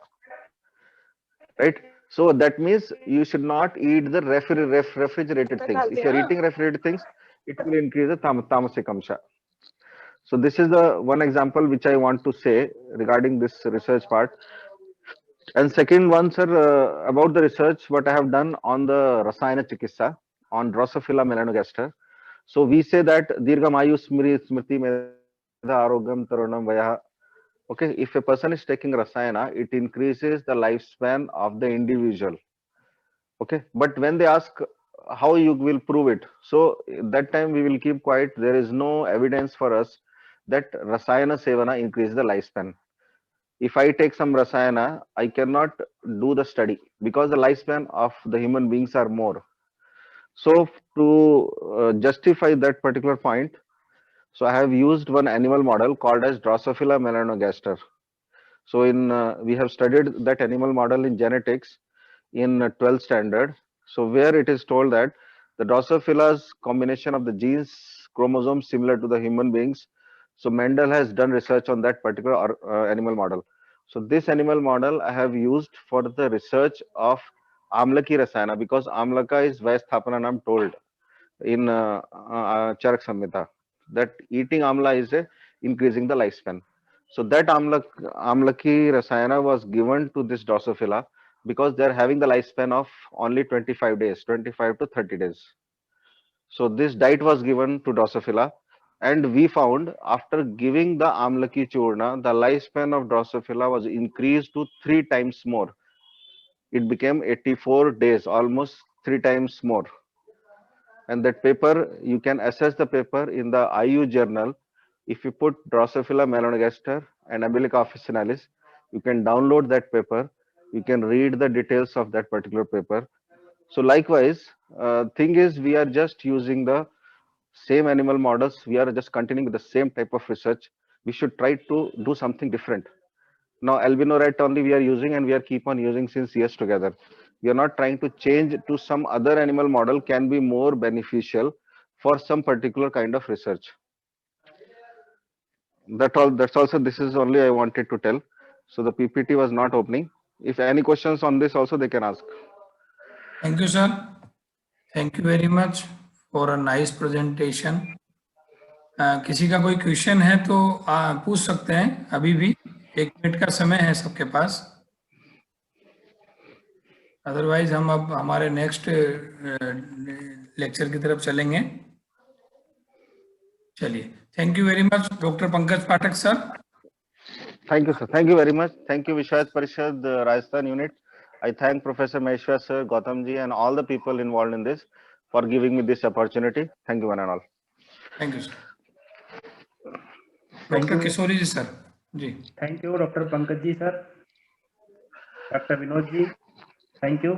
right? So that means you should not eat the refrigerated things. If you are eating refrigerated things, it will increase the tamasic amsha. So this is the one example which I want to say regarding this research part. And second one, sir, about the research what I have done on the Rasayana Chikitsa on Drosophila melanogaster. So we say that Dirghamayu Smriti Medha Arogam Tarunam Vaya. Okay, if a person is taking Rasayana, it increases the lifespan of the individual. Okay, but when they ask how you will prove it, so that time we will keep quiet. There is no evidence for us that Rasayana Sevana increases the lifespan. If I take some Rasayana, I cannot do the study because the lifespan of the human beings are more. So to justify that particular point, so I have used one animal model called as Drosophila melanogaster. So in we have studied that animal model in genetics in 12th standard. So where it is told that the Drosophila's combination of the genes, chromosomes similar to the human beings. So Mendel has done research on that particular animal model. So this animal model I have used for the research of Amlaki Rasayana, because Amlaka is Vaisthapana told in Charak Samhita that eating Amla is increasing the lifespan. So that Amlaki Rasayana was given to this Drosophila because they are having the lifespan of only 25 days, 25 to 30 days. So this diet was given to Drosophila, and we found after giving the Amlaki Churna, the lifespan of Drosophila was increased to 3 times more. It became 84 days, almost 3 times more. And that paper, you can assess the paper in the IU journal. If you put Drosophila melanogaster and Umbilica officinalis, you can download that paper. You can read the details of that particular paper. So likewise, thing is we are just using the same animal models. We are just continuing with the same type of research. We should try to do something different. Now albino rat only we are using, and we are keep on using since years together. We are not trying to change to some other animal model can be more beneficial for some particular kind of research. That's also, this is only I wanted to tell. So the PPT was not opening. If any questions on this also they can ask. Thank you, sir. Thank you very much for a nice presentation. किसी का कोई question है तो पूछ सकते हैं, अभी भी 1 मिनट का समय है सबके पास. अदरवाइज हम अब हमारे नेक्स्ट लेक्चर की तरफ चलेंगे. चलिए, thank you very much doctor Pankaj Pathak sir. Thank you, sir. Thank you very much. Thank you, Vishwat Parishad, Rajasthan unit. I thank Professor Maheshwar sir, Gautam ji, and all the people involved in this for giving me this opportunity. Thank you one and all. Thank you sir. Thank doctor you. Kishori ji sir. जी. Thank you, Dr. Pankaj ji, sir. Dr. Vinod ji, thank you.